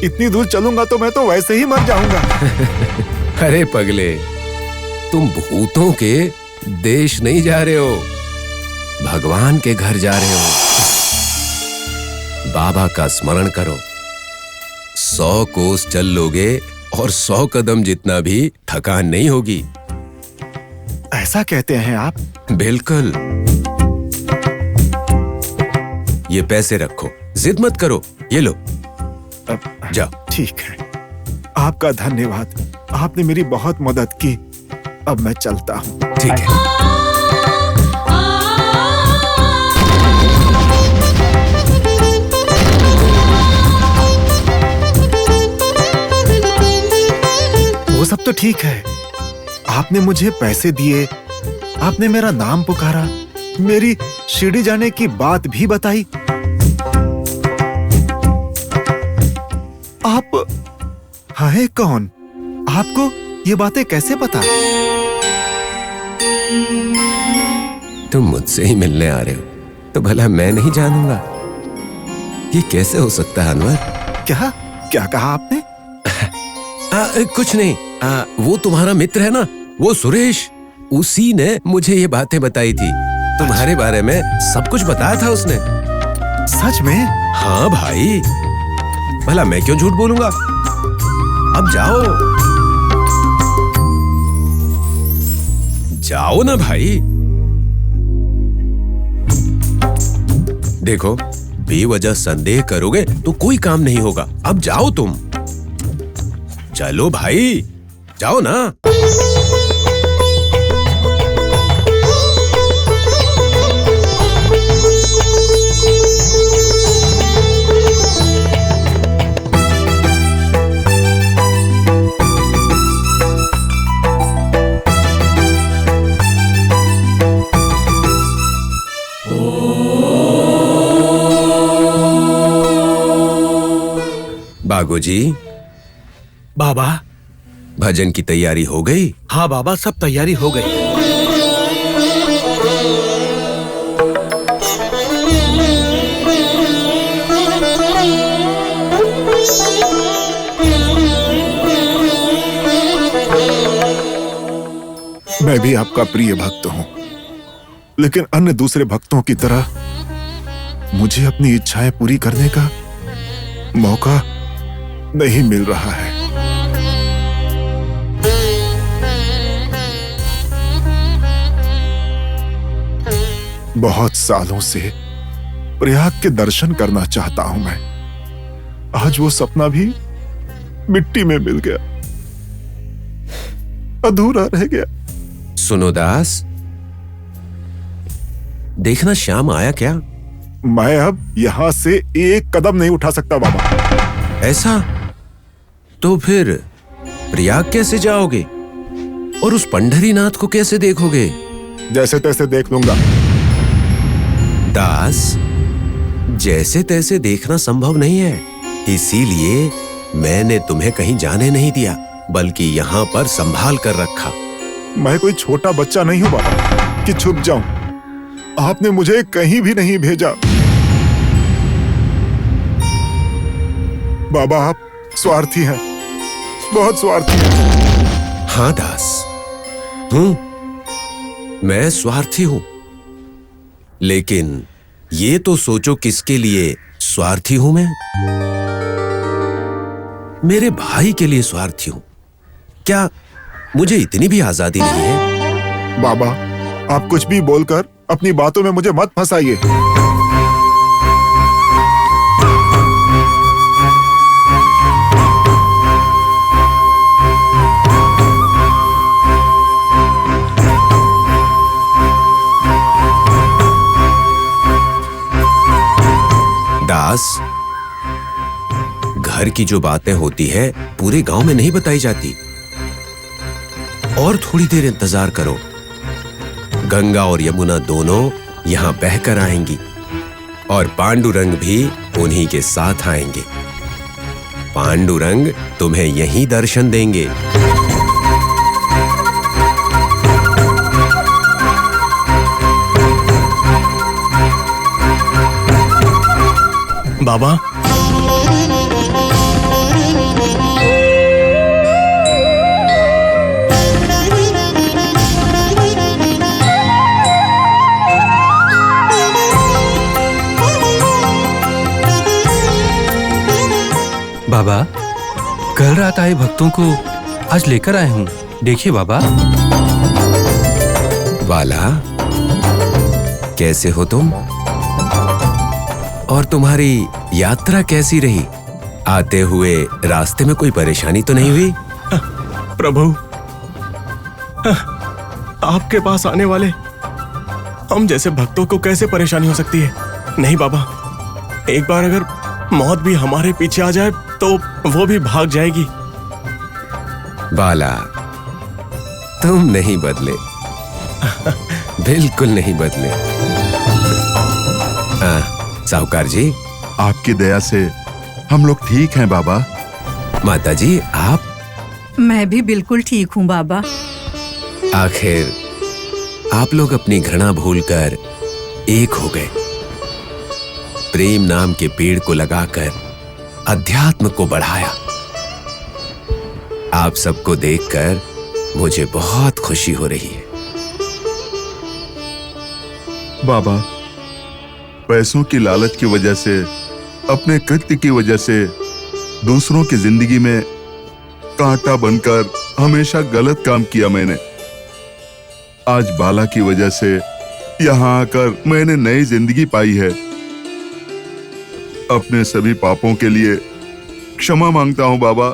इतनी दूर चलूंगा तो मैं तो वैसे ही मर जाऊंगा। अरे पगले, तुम भूतों के देश नहीं जा रहे हो, भगवान के घर जा रहे हो। बाबा का स्मरण करो, 100 कोस चल लोगे और 100 कदम जितना भी थकान नहीं होगी। ऐसा कहते हैं आप? बिल्कुल। ये पैसे रखो, जिद मत करो, ये लो, जाओ। ठीक है, आपका धन्यवाद, आपने मेरी बहुत मदद की। अब मैं चलता हूँ। ठीक है। वो सब तो ठीक है, आपने मुझे पैसे दिए, आपने मेरा नाम पुकारा, मेरी शिरडी जाने की बात भी बताई। आप हैं कौन? आपको ये बातें कैसे पता? तुम मुझसे ही मिलने आ रहे हो तो भला मैं नहीं जानूंगा? ये कैसे हो सकता है अनवर? क्या क्या कहा आपने? कुछ नहीं, वो तुम्हारा मित्र है ना, वो सुरेश, उसी ने मुझे ये बातें बताई थी। तुम्हारे बारे में सब कुछ बताया था उसने। सच में? हाँ भाई, भला मैं क्यों झूठ बोलूंगा। अब जाओ, जाओ ना भाई। देखो, बेवजह संदेह करोगे तो कोई काम नहीं होगा। अब जाओ तुम, चलो भाई, जाओ ना। बागोजी। बाबा। भजन की तैयारी हो गई? हाँ बाबा, सब तैयारी हो गई। मैं भी आपका प्रिय भक्त हूँ, लेकिन अन्य दूसरे भक्तों की तरह मुझे अपनी इच्छाएं पूरी करने का मौका नहीं मिल रहा है। बहुत सालों से प्रयाग के दर्शन करना चाहता हूं मैं। आज वो सपना भी मिट्टी में मिल गया, अधूरा रह गया। सुनो दास, देखना श्याम आया क्या? मैं अब यहां से एक कदम नहीं उठा सकता बाबा। ऐसा? तो फिर प्रयाग कैसे जाओगे और उस पंढरीनाथ को कैसे देखोगे? जैसे तैसे देख लूंगा। दास, जैसे तैसे देखना संभव नहीं है, इसीलिए मैंने तुम्हें कहीं जाने नहीं दिया, बल्कि यहाँ पर संभाल कर रखा। मैं कोई छोटा बच्चा नहीं हूँ बाबा कि छुप जाऊं। आपने मुझे कहीं भी नहीं भेजा। बाबा, आप स्वार्थी हैं, बहुत स्वार्थी हैं। हाँ दास, मैं स्वार्थी हूं, लेकिन ये तो सोचो किसके लिए स्वार्थी हूं मैं? मेरे भाई के लिए स्वार्थी हूं। क्या मुझे इतनी भी आजादी नहीं है? बाबा, आप कुछ भी बोलकर अपनी बातों में मुझे मत फंसाइए। दास, घर की जो बातें होती है पूरे गांव में नहीं बताई जाती। और थोड़ी देर इंतजार करो, गंगा और यमुना दोनों यहां बहकर आएंगी और पांडुरंग भी उन्हीं के साथ आएंगे। पांडुरंग तुम्हें यहीं दर्शन देंगे। बाबा, बाबा, कल रात आए भक्तों को आज लेकर आए हूँ। देखिए बाबा। बाला, कैसे हो तुम? और तुम्हारी यात्रा कैसी रही? आते हुए रास्ते में कोई परेशानी तो नहीं हुई? प्रभु, आपके पास आने वाले हम जैसे भक्तों को कैसे परेशानी हो सकती है? नहीं बाबा, एक बार अगर मौत भी हमारे पीछे आ जाए तो वो भी भाग जाएगी। बाला, तुम नहीं बदले, बिल्कुल नहीं बदले। साहूकार जी, आपकी दया से हम लोग ठीक हैं बाबा। माता जी, आप? मैं भी बिल्कुल ठीक हूँ बाबा। आखिर आप लोग अपनी घृणा भूलकर एक हो गए। प्रेम नाम के पेड़ को लगाकर अध्यात्म को बढ़ाया। आप सबको देखकर मुझे बहुत खुशी हो रही है। बाबा, पैसों की लालच की वजह से, अपने कृत्य की वजह से दूसरों की जिंदगी में कांटा बनकर हमेशा गलत काम किया मैंने। आज बाला की वजह से यहाँ आकर मैंने नई जिंदगी पाई है। अपने सभी पापों के लिए क्षमा मांगता हूँ बाबा,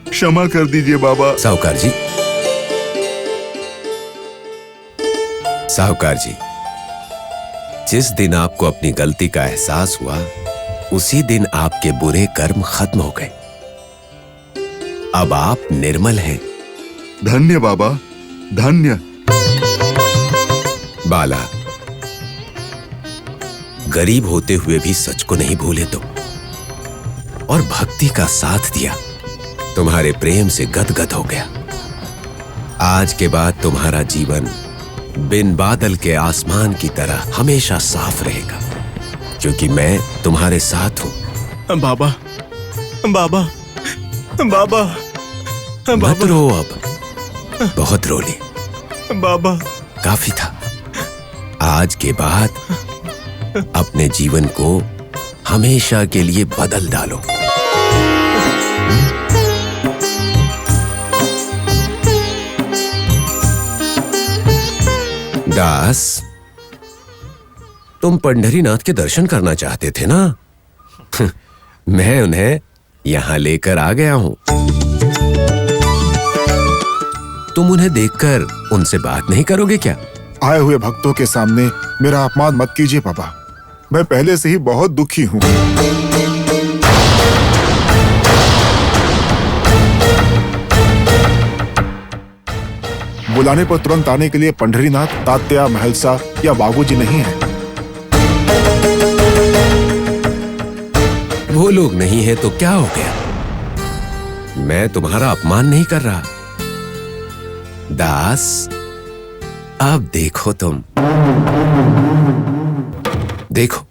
क्षमा कर दीजिए बाबा। साहूकार जी, साहूकार जी, जिस दिन आपको अपनी गलती का एहसास हुआ उसी दिन आपके बुरे कर्म खत्म हो गए। अब आप निर्मल हैं। धन्य बाबा, धन्य। बाला, गरीब होते हुए भी सच को नहीं भूले तुम, और भक्ति का साथ दिया। तुम्हारे प्रेम से गदगद हो गया। आज के बाद तुम्हारा जीवन बिन बादल के आसमान की तरह हमेशा साफ रहेगा, क्योंकि मैं तुम्हारे साथ हूं। बाबा, बाबा, बाबा, मत रो अब, बहुत रो ली। बाबा, काफी था। आज के बाद अपने जीवन को हमेशा के लिए बदल डालो। दास, तुम पंढरीनाथ के दर्शन करना चाहते थे ना? मैं उन्हें यहां लेकर आ गया हूं। तुम उन्हें देखकर उनसे बात नहीं करोगे क्या? आए हुए भक्तों के सामने मेरा अपमान मत कीजिए पापा। मैं पहले से ही बहुत दुखी हूँ। बुलाने पर तुरंत आने के लिए पंढरीनाथ, तात्या, महलसा या बाबूजी नहीं है। वो लोग नहीं है तो क्या हो गया? मैं तुम्हारा अपमान नहीं कर रहा। दास, अब देखो तुम, देखो।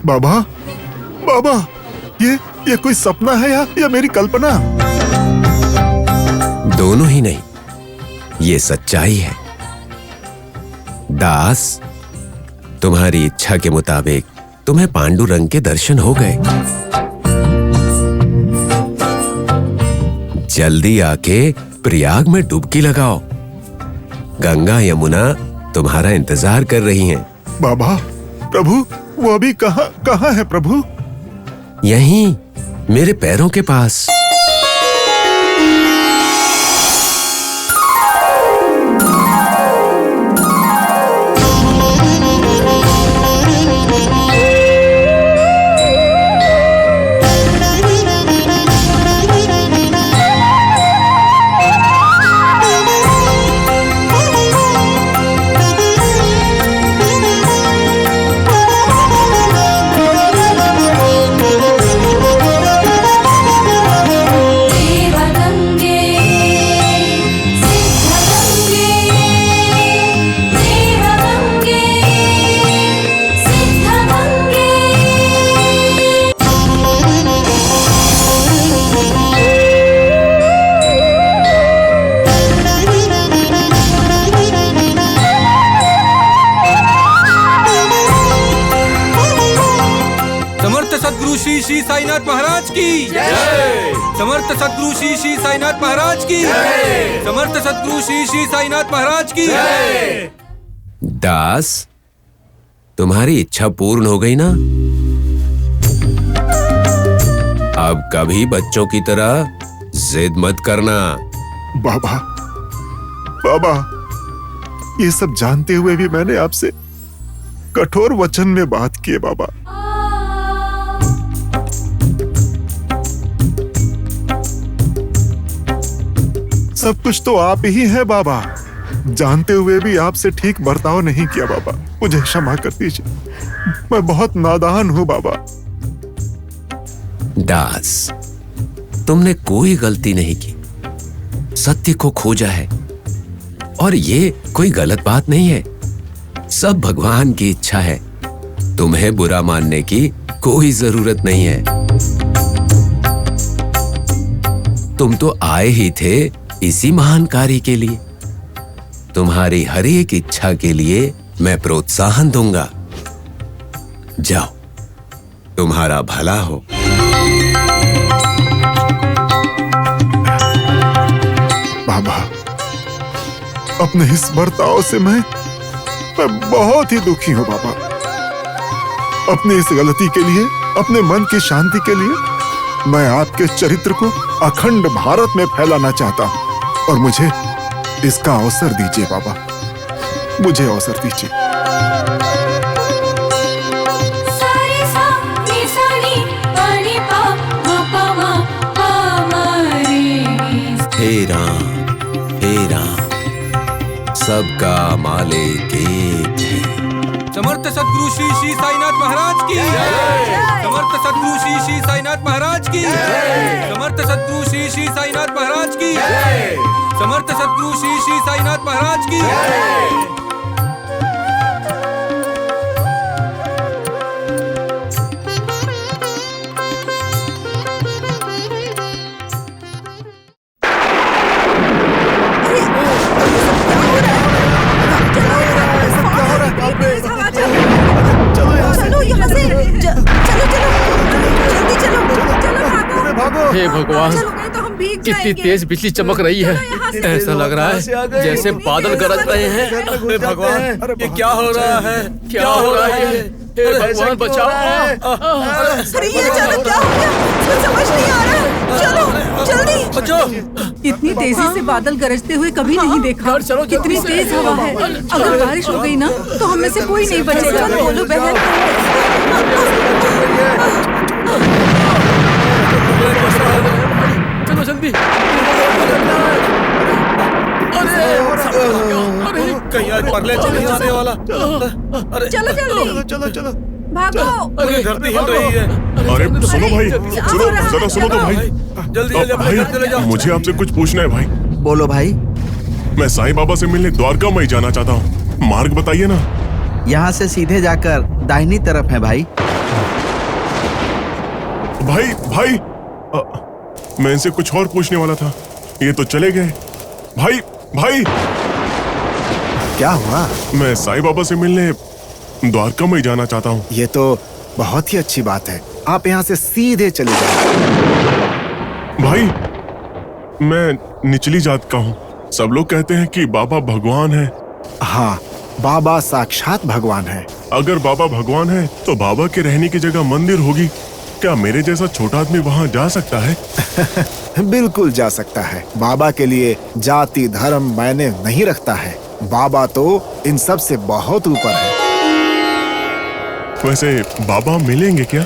बाबा, बाबा, ये कोई सपना है या मेरी कल्पना? दोनों ही नहीं, ये सच्चाई है। दास, तुम्हारी इच्छा के मुताबिक तुम्हें पांडुरंग के दर्शन हो गए। जल्दी आके प्रयाग में डुबकी लगाओ। गंगा यमुना तुम्हारा इंतजार कर रही हैं। बाबा, प्रभु, वो अभी कहाँ है प्रभु? यहीं, मेरे पैरों के पास। श्री साईनाथ महाराज की जय। समर्थ सद्गुरु श्री साईनाथ महाराज की जय। समर्थ सद्गुरु श्री साईनाथ महाराज की जय। दास, तुम्हारी इच्छा पूर्ण हो गई ना? अब कभी बच्चों की तरह जिद मत करना। बाबा, बाबा, ये सब जानते हुए भी मैंने आपसे कठोर वचन में बात की है बाबा। सब कुछ तो आप ही है बाबा। जानते हुए भी आपसे ठीक बर्ताव नहीं किया बाबा, मुझे क्षमा कर दीजिए। मैं बहुत नादान हूँ बाबा। दास, तुमने कोई गलती नहीं की, सत्य को खोजा है और ये कोई गलत बात नहीं है। सब भगवान की इच्छा है। तुम्हें बुरा मानने की कोई जरूरत नहीं है। तुम तो आए ही थे इसी महान कार्य के लिए। तुम्हारी हर एक इच्छा के लिए मैं प्रोत्साहन दूंगा। जाओ, तुम्हारा भला हो। बाबा, अपने इस बर्ताव से मैं बहुत ही दुखी हूँ बाबा। अपनी इस गलती के लिए, अपने मन की शांति के लिए मैं आपके चरित्र को अखंड भारत में फैलाना चाहता हूँ और मुझे इसका अवसर दीजिए बाबा, मुझे अवसर दीजिए। हे राम, हे राम, सबका मालिक एक है। समर्थ सद्गुरु श्री साईनाथ महाराज की जय। समर्थ सद्गुरु श्री साईनाथ महाराज की जय। समर्थ सद्गुरु श्री साईनाथ महाराज की जय। समर्थ सद्गुरु श्री साईनाथ महाराज की जय। हे भगवान, इतनी तेज बिजली चमक रही है, ऐसा लग रहा है जैसे बादल गरज रहे हैं। हे भगवान, ये क्या हो रहा है? क्या हो रहा है? हे भगवान बचाओ। अरे ये अचानक क्या हो गया? कुछ समझ नहीं आ रहा। चलो जल्दी बचाओ। इतनी तेजी से बादल गरजते हुए कभी नहीं देखा। चलो, कितनी तेज हवा है। अगर बारिश हो गई ना तो हम में से कोई नहीं बचेगा। बोलो बहन। चलो जल्दी। कहीं आज परले चले जाने वाला। चलो जल्दी, चलो चलो, भागो। धरती हिल रही है। अरे सुनो भाई, सुनो, जरा सुनो तो भाई। जल्दी जल्दी अपने घर चले जाओ। मुझे आपसे कुछ पूछना है भाई। बोलो भाई। मैं साईं बाबा से मिलने द्वारका में जाना चाहता हूँ, मार्ग बताइए ना। यहाँ से सीधे जाकर दाहिनी तरफ है भाई। भाई भाई मैं इनसे कुछ और पूछने वाला था, ये तो चले गए। भाई भाई क्या हुआ? मैं साईं बाबा से मिलने द्वारका में जाना चाहता हूँ। ये तो बहुत ही अच्छी बात है, आप यहाँ से सीधे चले जाओ। भाई मैं निचली जात का हूँ, सब लोग कहते हैं कि बाबा भगवान है। हाँ, बाबा साक्षात भगवान है। अगर बाबा भगवान है तो बाबा के रहने की जगह मंदिर होगी, क्या मेरे जैसा छोटा आदमी वहाँ जा सकता है? बिल्कुल जा सकता है। बाबा के लिए जाति धर्म मायने नहीं रखता है, बाबा तो इन सब से बहुत ऊपर है। वैसे बाबा मिलेंगे क्या?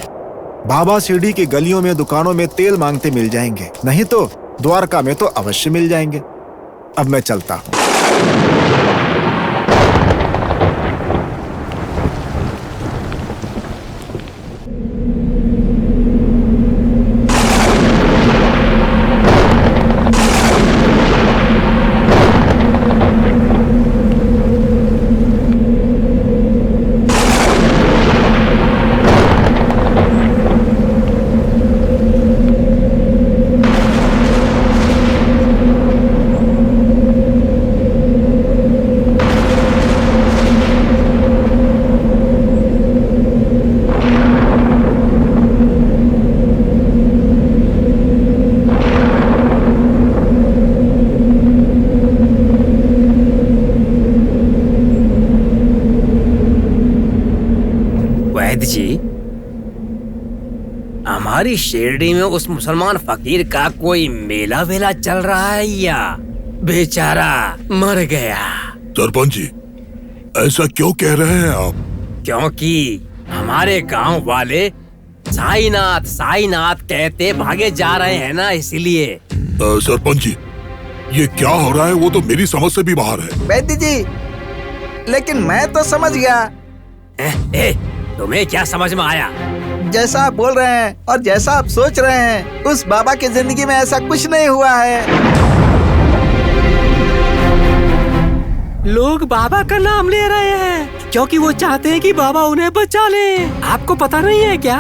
बाबा शिरडी की गलियों में दुकानों में तेल मांगते मिल जाएंगे, नहीं तो द्वारका में तो अवश्य मिल जाएंगे। अब मैं चलता हूँ। हमारी शिरडी में उस मुसलमान फकीर का कोई मेला वेला चल रहा है या बेचारा मर गया? सरपंच जी, ऐसा क्यों कह रहे हैं आप? क्योंकि हमारे गांव वाले साईनाथ साईनाथ कहते भागे जा रहे हैं ना, इसीलिए। सरपंच जी, ये क्या हो रहा है वो तो मेरी समझ से भी बाहर है। वैद्य जी, लेकिन मैं तो समझ गया। तुम्हें क्या समझ में आया? जैसा आप बोल रहे हैं और जैसा आप सोच रहे हैं, उस बाबा की जिंदगी में ऐसा कुछ नहीं हुआ है। लोग बाबा का नाम ले रहे हैं क्योंकि वो चाहते हैं कि बाबा उन्हें बचा ले। आपको पता नहीं है क्या?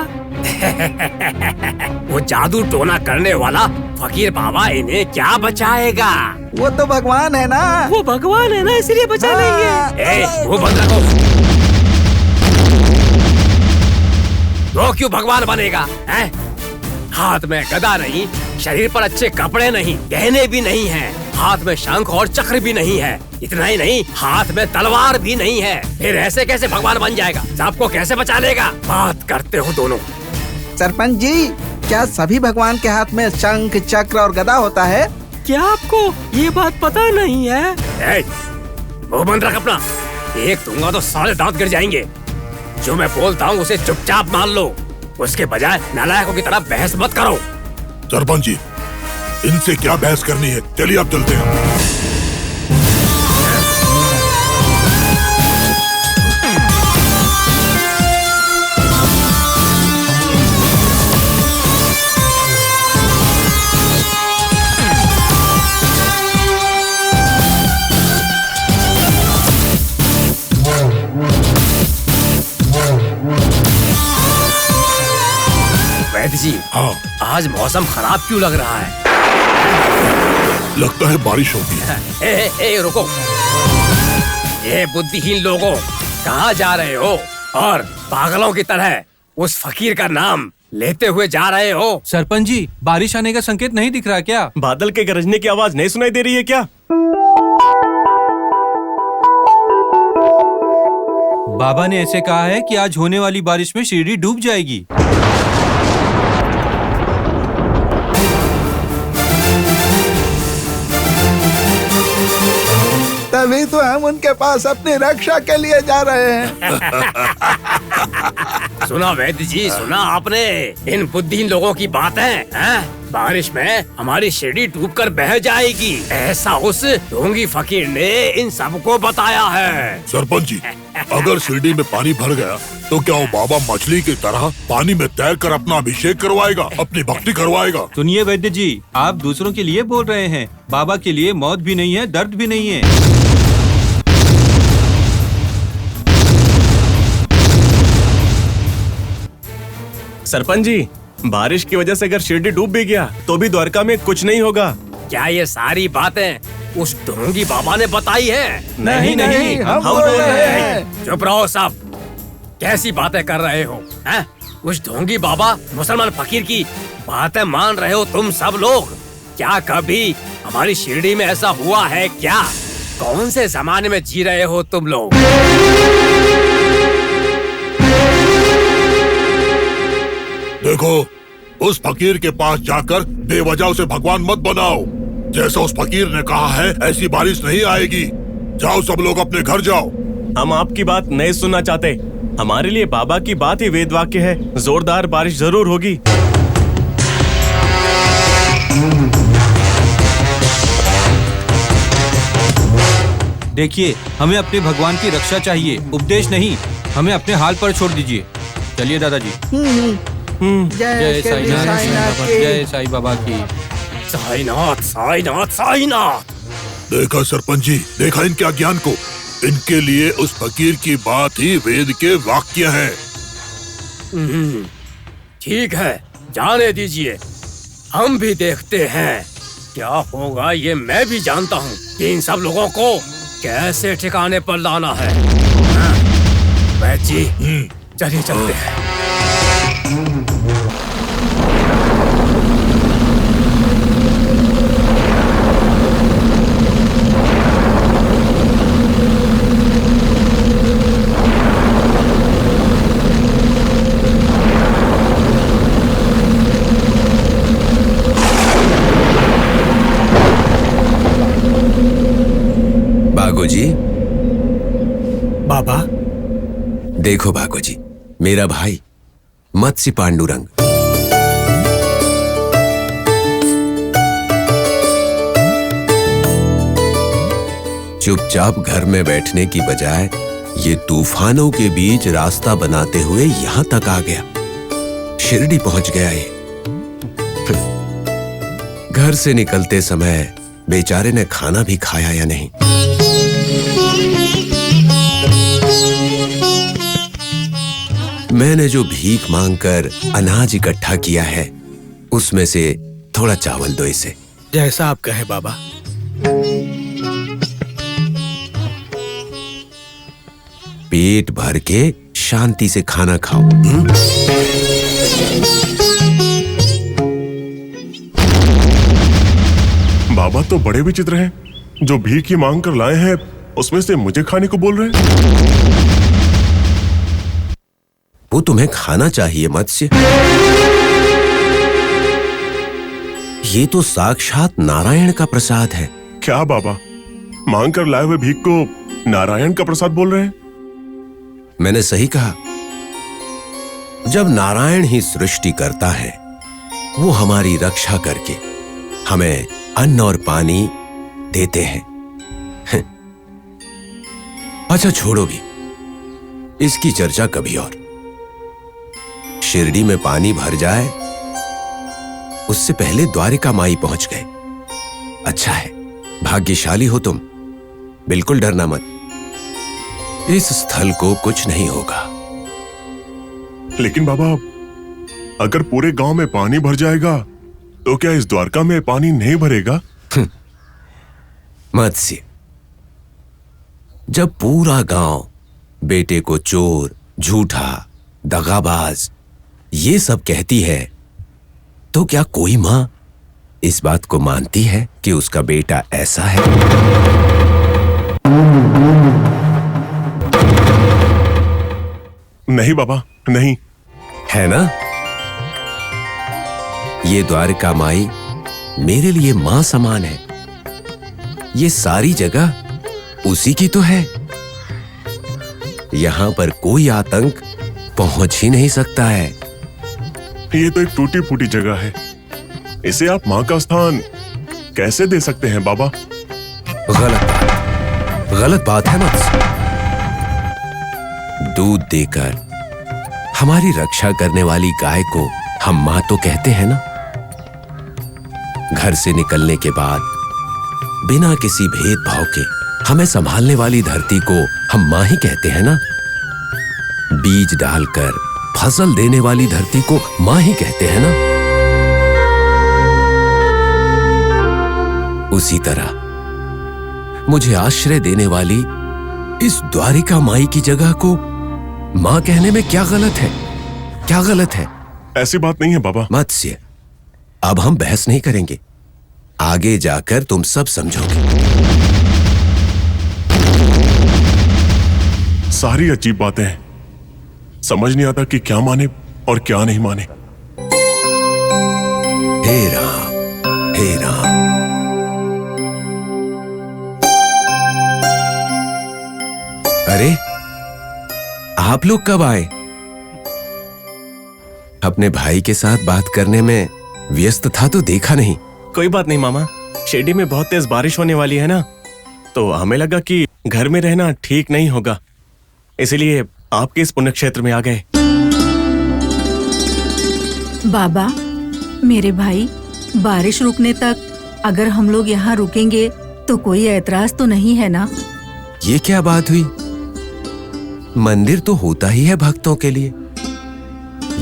वो जादू टोना करने वाला फकीर बाबा इन्हें क्या बचाएगा? वो तो भगवान है ना। वो भगवान है ना, इसलिए बचा लेंगे। वो बंद रखो। वो क्यों भगवान बनेगा? हैं? हाथ में गदा नहीं, शरीर पर अच्छे कपड़े नहीं, गहने भी नहीं हैं, हाथ में शंख और चक्र भी नहीं है, इतना ही नहीं हाथ में तलवार भी नहीं है। फिर ऐसे कैसे भगवान बन जाएगा? सबको कैसे बचा लेगा? बात करते हो दोनों। सरपंच जी, क्या सभी भगवान के हाथ में शंख चक्र और गदा होता है? क्या आपको ये बात पता नहीं है? वो बंद रख अपना, एक दूंगा तो सारे दांत गिर जाएंगे। जो मैं बोलता हूँ उसे चुपचाप मान लो, उसके बजाय नालायकों की तरह बहस मत करो। सरपंच जी, इनसे क्या बहस करनी है, चलिए अब चलते हैं। वैद्य जी, हाँ, आज मौसम खराब क्यों लग रहा है? लगता है बारिश होगी। रुको, ये बुद्धिहीन लोगों, कहाँ जा रहे हो और पागलों की तरह उस फकीर का नाम लेते हुए जा रहे हो? सरपंच जी, बारिश आने का संकेत नहीं दिख रहा क्या? बादल के गरजने की आवाज नहीं सुनाई दे रही है क्या? बाबा ने ऐसे कहा है कि आज होने वाली बारिश में शिरडी डूब जाएगी। तभी तो हम उनके पास अपनी रक्षा के लिए जा रहे हैं। सुना वैद्य जी, सुना आपने इन बुद्धिहीन लोगों की बातें हैं? बारिश में हमारी शिरडी डूबकर बह जाएगी, ऐसा उस ढोंगी फकीर ने इन सबको बताया है। सरपंच जी, अगर शिरडी में पानी भर गया तो क्या वो बाबा मछली की तरह पानी में तैरकर अपना अभिषेक करवाएगा, अपनी भक्ति करवाएगा? सुनिए वैद्य जी, आप दूसरों के लिए बोल रहे हैं, बाबा के लिए मौत भी नहीं है, दर्द भी नहीं है। सरपंच जी, बारिश की वजह से अगर शिरडी डूब भी गया तो भी द्वारका में कुछ नहीं होगा। क्या ये सारी बातें उस ढोंगी बाबा ने बताई है? नहीं, हम बोल रहे हैं। चुप रहो सब। कैसी बातें कर रहे हो? हैं? उस ढोंगी बाबा मुसलमान फकीर की बातें मान रहे हो तुम सब लोग? क्या कभी हमारी शिरडी में ऐसा हुआ है क्या? कौन से जमाने में जी रहे हो तुम लोग? देखो, उस फकीर के पास जाकर बेवजह उसे भगवान मत बनाओ। जैसा उस फकीर ने कहा है ऐसी बारिश नहीं आएगी। जाओ सब लोग अपने घर जाओ। हम आपकी बात नहीं सुनना चाहते। हमारे लिए बाबा की बात ही वेद वाक्य है। जोरदार बारिश जरूर होगी। देखिए, हमें अपने भगवान की रक्षा चाहिए, उपदेश नहीं। हमें अपने हाल पर छोड़ दीजिए। चलिए दादाजी। जय साईनाथ, जय साईं बाबा की। साईनाथ, साईनाथ, साईनाथ। देखा सरपंच जी, देखा इनके अज्ञान को। इनके लिए उस फकीर की बात ही वेद के वाक्य है। ठीक है, जाने दीजिए। हम भी देखते हैं क्या होगा। ये मैं भी जानता हूँ कि इन सब लोगों को कैसे ठिकाने पर लाना है। वैद्य जी, चलिए चलते हैं। भागोजी। बाबा। देखो भागोजी, मेरा भाई मत्स्य पांडुरंग। चुपचाप घर में बैठने की बजाय ये तूफानों के बीच रास्ता बनाते हुए यहां तक आ गया। शिरडी पहुंच गया ये। घर से निकलते समय बेचारे ने खाना भी खाया या नहीं। मैंने जो भीख मांगकर अनाज इकट्ठा किया है उसमें से थोड़ा चावल दो इसे। जैसा आप कहे बाबा। पेट भर के शांति से खाना खाओ। बाबा तो बड़े विचित्र हैं। जो भीख ही मांग कर लाए हैं उसमें से मुझे खाने को बोल रहे हैं। वो तुम्हें खाना चाहिए मत्स्य। ये तो साक्षात नारायण का प्रसाद है। क्या बाबा, मांग कर लाए हुए भीख को नारायण का प्रसाद बोल रहे हैं? मैंने सही कहा। जब नारायण ही सृष्टि करता है, वो हमारी रक्षा करके हमें अन्न और पानी देते हैं। अच्छा छोड़ोगी, इसकी चर्चा कभी और। शिरडी में पानी भर जाए उससे पहले द्वारिका माई पहुंच गए। अच्छा है, भाग्यशाली हो तुम। बिल्कुल डरना मत, इस स्थल को कुछ नहीं होगा। लेकिन बाबा, अगर पूरे गांव में पानी भर जाएगा तो क्या इस द्वारका में पानी नहीं भरेगा? मत्स्य, जब पूरा गांव बेटे को चोर, झूठा, दगाबाज ये सब कहती है, तो क्या कोई मां इस बात को मानती है कि उसका बेटा ऐसा है? नहीं बाबा, नहीं। है ना? ये द्वारका माई मेरे लिए मां समान है। ये सारी जगह उसी की तो है। यहां पर कोई आतंक पहुंच ही नहीं सकता है। ये तो एक टूटी फूटी जगह है। इसे आप मां का स्थान कैसे दे सकते हैं बाबा? गलत बात है मत्स्य। दूध देकर हमारी रक्षा करने वाली गाय को हम मां तो कहते हैं ना। घर से निकलने के बाद बिना किसी भेदभाव के हमें संभालने वाली धरती को हम मां ही कहते हैं ना। बीज डालकर फसल देने वाली धरती को माँ ही कहते हैं ना, उसी तरह मुझे आश्रय देने वाली इस द्वारिका माई की जगह को माँ कहने में क्या गलत है? क्या गलत है? ऐसी बात नहीं है बाबा। मत्स्य, अब हम बहस नहीं करेंगे, आगे जाकर तुम सब समझोगे। सारी अजीब बातें हैं, समझ नहीं आता कि क्या माने और क्या नहीं माने। हे राम, हे राम। अरे, आप लोग कब आए? अपने भाई के साथ बात करने में व्यस्त था तो देखा नहीं। कोई बात नहीं मामा, शिरडी में बहुत तेज बारिश होने वाली है ना, तो हमें लगा कि घर में रहना ठीक नहीं होगा, इसलिए आपके इस पुण्य क्षेत्र में आ गए। बाबा, मेरे भाई, बारिश रुकने तक अगर हम लोग यहाँ रुकेंगे तो कोई ऐतराज तो नहीं है ना? ये क्या बात हुई? मंदिर तो होता ही है भक्तों के लिए।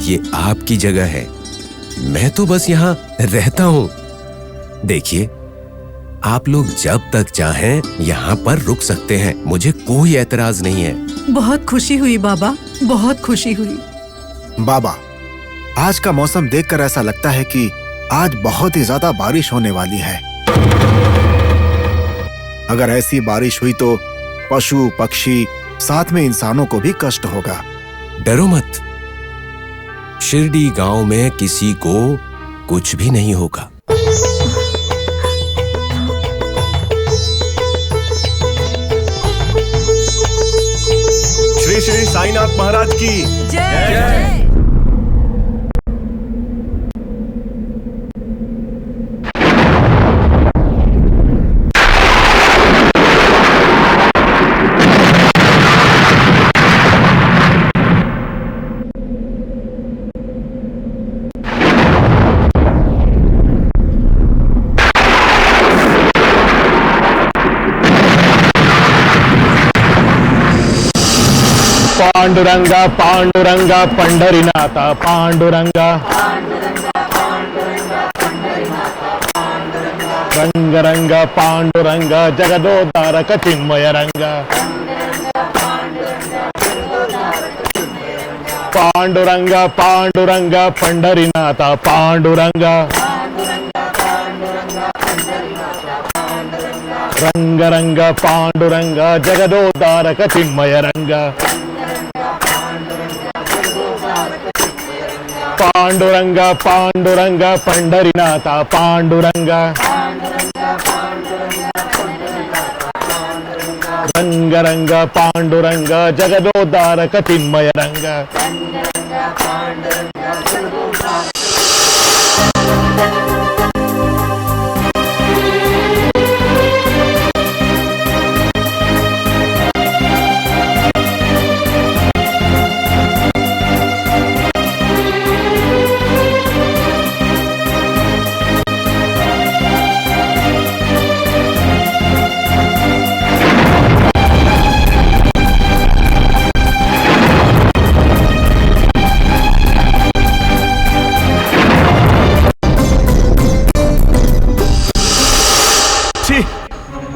ये आपकी जगह है, मैं तो बस यहाँ रहता हूँ। देखिए, आप लोग जब तक चाहें यहाँ पर रुक सकते हैं, मुझे कोई ऐतराज नहीं है। बहुत खुशी हुई बाबा, बहुत खुशी हुई। बाबा, आज का मौसम देखकर ऐसा लगता है कि आज बहुत ही ज्यादा बारिश होने वाली है। अगर ऐसी बारिश हुई तो पशु पक्षी साथ में इंसानों को भी कष्ट होगा। डरो मत, शिरडी गांव में किसी को कुछ भी नहीं होगा। श्री श्री साईनाथ महाराज की जय। पांडुरंगा पांडुरंगा पंढरीनाथा पांडुरंगा रंग रंग पांडुरंग जगदोद्धारक चिन्मय रंग पांडुरंग पांडुरंग पंढरीनाथा पांडुरंग रंग रंग पांडुरंग जगदोद्धारक चिन्मय रंग पांडुरंग पांडुरंग पंढरीनाथा पांडुरंग रंग रंग पांडुरंग जगदोद्धारक चिन्मय रंग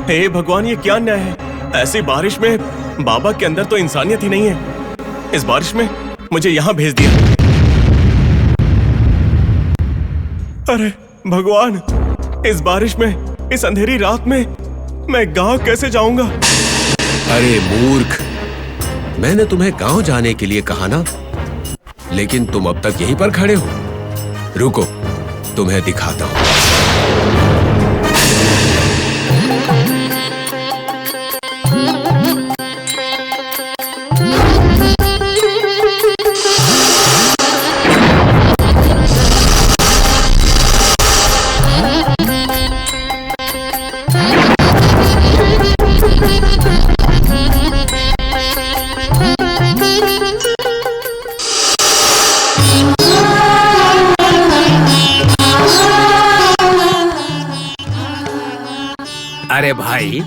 हे भगवान, ये क्या न्याय है? ऐसी बारिश में बाबा के अंदर तो इंसानियत ही नहीं है। इस बारिश में मुझे यहाँ भेज दिया। अरे भगवान, इस बारिश में, इस अंधेरी रात में मैं गांव कैसे जाऊंगा? अरे मूर्ख, मैंने तुम्हें गांव जाने के लिए कहा ना, लेकिन तुम अब तक यहीं पर खड़े हो। रुको, तुम्हें दिखाता हूं। अरे भाई।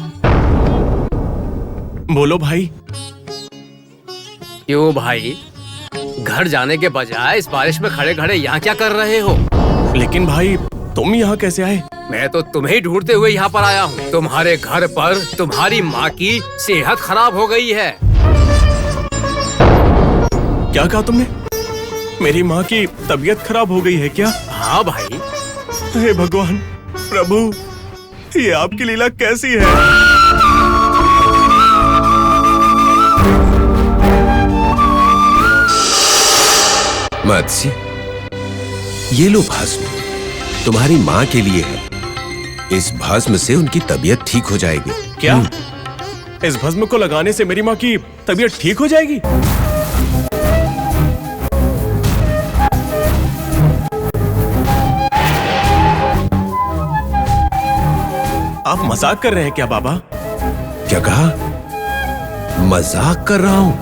बोलो भाई। क्यों भाई, घर जाने के बजाय इस बारिश में खड़े खड़े यहाँ क्या कर रहे हो? लेकिन भाई तुम यहाँ कैसे आए? मैं तो तुम्हें ढूंढते हुए यहाँ पर आया हूँ। तुम्हारे घर पर तुम्हारी माँ की सेहत खराब हो गई है। क्या कहा तुमने? मेरी माँ की तबीयत खराब हो गई है क्या? हाँ भाई। हे भगवान प्रभु, ये आपकी लीला कैसी है? मत्स्य, ये लो भस्म, तुम्हारी माँ के लिए है। इस भस्म से उनकी तबीयत ठीक हो जाएगी। क्या? इस भस्म को लगाने से मेरी माँ की तबीयत ठीक हो जाएगी? आप मजाक कर रहे हैं क्या बाबा? क्या कहा? मजाक कर रहा हूं?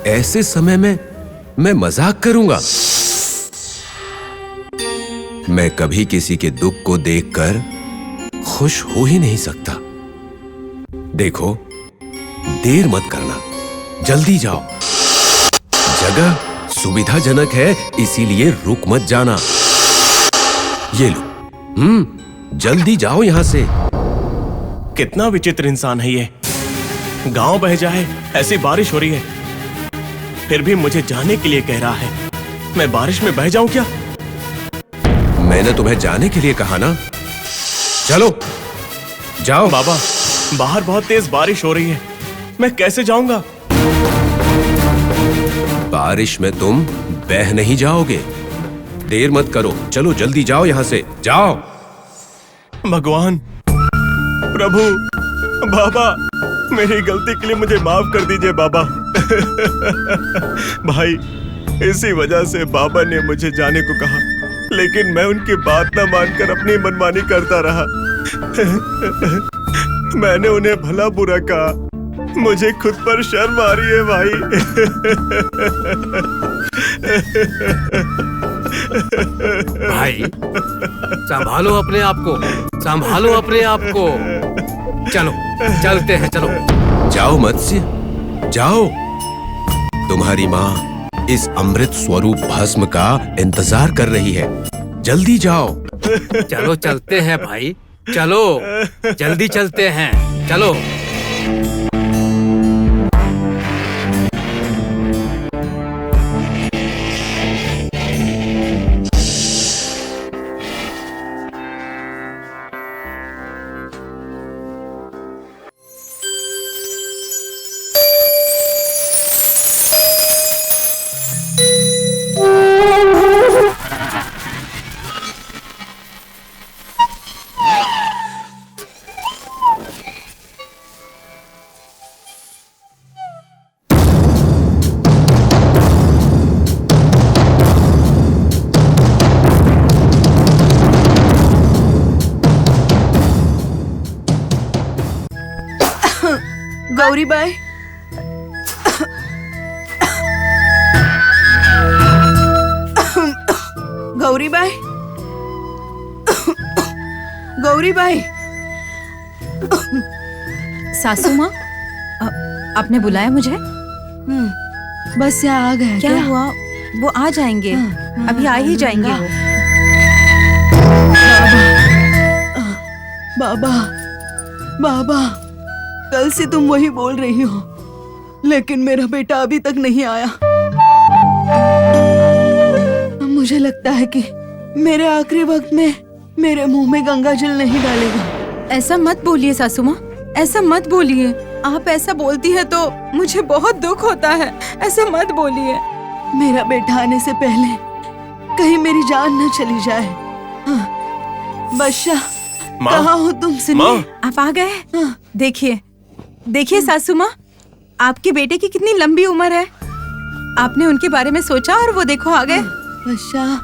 ऐसे समय में मैं मजाक करूंगा? मैं कभी किसी के दुख को देखकर खुश हो ही नहीं सकता। देखो, देर मत करना, जल्दी जाओ। जगह सुविधाजनक है, इसीलिए रुक मत जाना। ये लो, जल्दी जाओ यहां से। कितना विचित्र इंसान है ये। गांव बह जाए ऐसी बारिश हो रही है, फिर भी मुझे जाने के लिए कह रहा है। मैं बारिश में बह जाऊं क्या? मैंने तुम्हें जाने के लिए कहा ना। चलो जाओ। बाबा, बाहर बहुत तेज बारिश हो रही है, मैं कैसे जाऊंगा? बारिश में तुम बह नहीं जाओगे। देर मत करो, चलो जल्दी जाओ यहां से, जाओ। भगवान प्रभु, बाबा, मेरी गलती के लिए मुझे माफ कर दीजिए बाबा। भाई, इसी वजह से बाबा ने मुझे जाने को कहा, लेकिन मैं उनकी बात न मानकर अपनी मनमानी करता रहा। मैंने उन्हें भला बुरा कहा, मुझे खुद पर शर्म आ रही है भाई। भाई, संभालो अपने आप को, संभालो अपने आप को। चलो चलते हैं, चलो। जाओ मत्स्य, जाओ। तुम्हारी माँ इस अमृत स्वरूप भस्म का इंतजार कर रही है, जल्दी जाओ। चलो चलते हैं भाई, चलो जल्दी चलते हैं, चलो। Gauri by, Gauri by, Gauri by. सासू माँ, आपने बुलाया मुझे? बस यहाँ आ गए। क्या हुआ? वो आ जाएंगे, अभी आ ही जाएंगे वो। बाबा, बाबा, कल से तुम वही बोल रही हो, लेकिन मेरा बेटा अभी तक नहीं आया। मुझे लगता है कि मेरे आखिरी वक्त में मेरे मुंह में गंगा जल नहीं डालेगा। ऐसा मत बोलिए सासू माँ, ऐसा मत बोलिए। आप ऐसा बोलती है तो मुझे बहुत दुख होता है, ऐसा मत बोलिए। मेरा बेटा आने से पहले कहीं मेरी जान न चली जाए। बादशाह, कहाँ हो तुम? सुनिए, आप आ गए। देखिए देखिए सासू माँ, आपके बेटे की कितनी लंबी उम्र है। आपने उनके बारे में सोचा और वो देखो आ गए। बादशाह,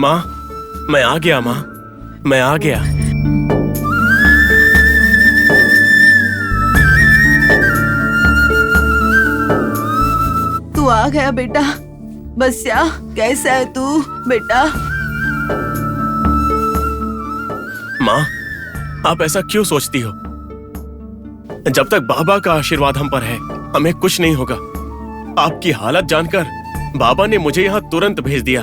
माँ, मैं आ गया। माँ, मैं आ गया। तू आ गया बेटा। बस्या, कैसा है तू बेटा? माँ, आप ऐसा क्यों सोचती हो? जब तक बाबा का आशीर्वाद हम पर है, हमें कुछ नहीं होगा। आपकी हालत जानकर बाबा ने मुझे यहाँ तुरंत भेज दिया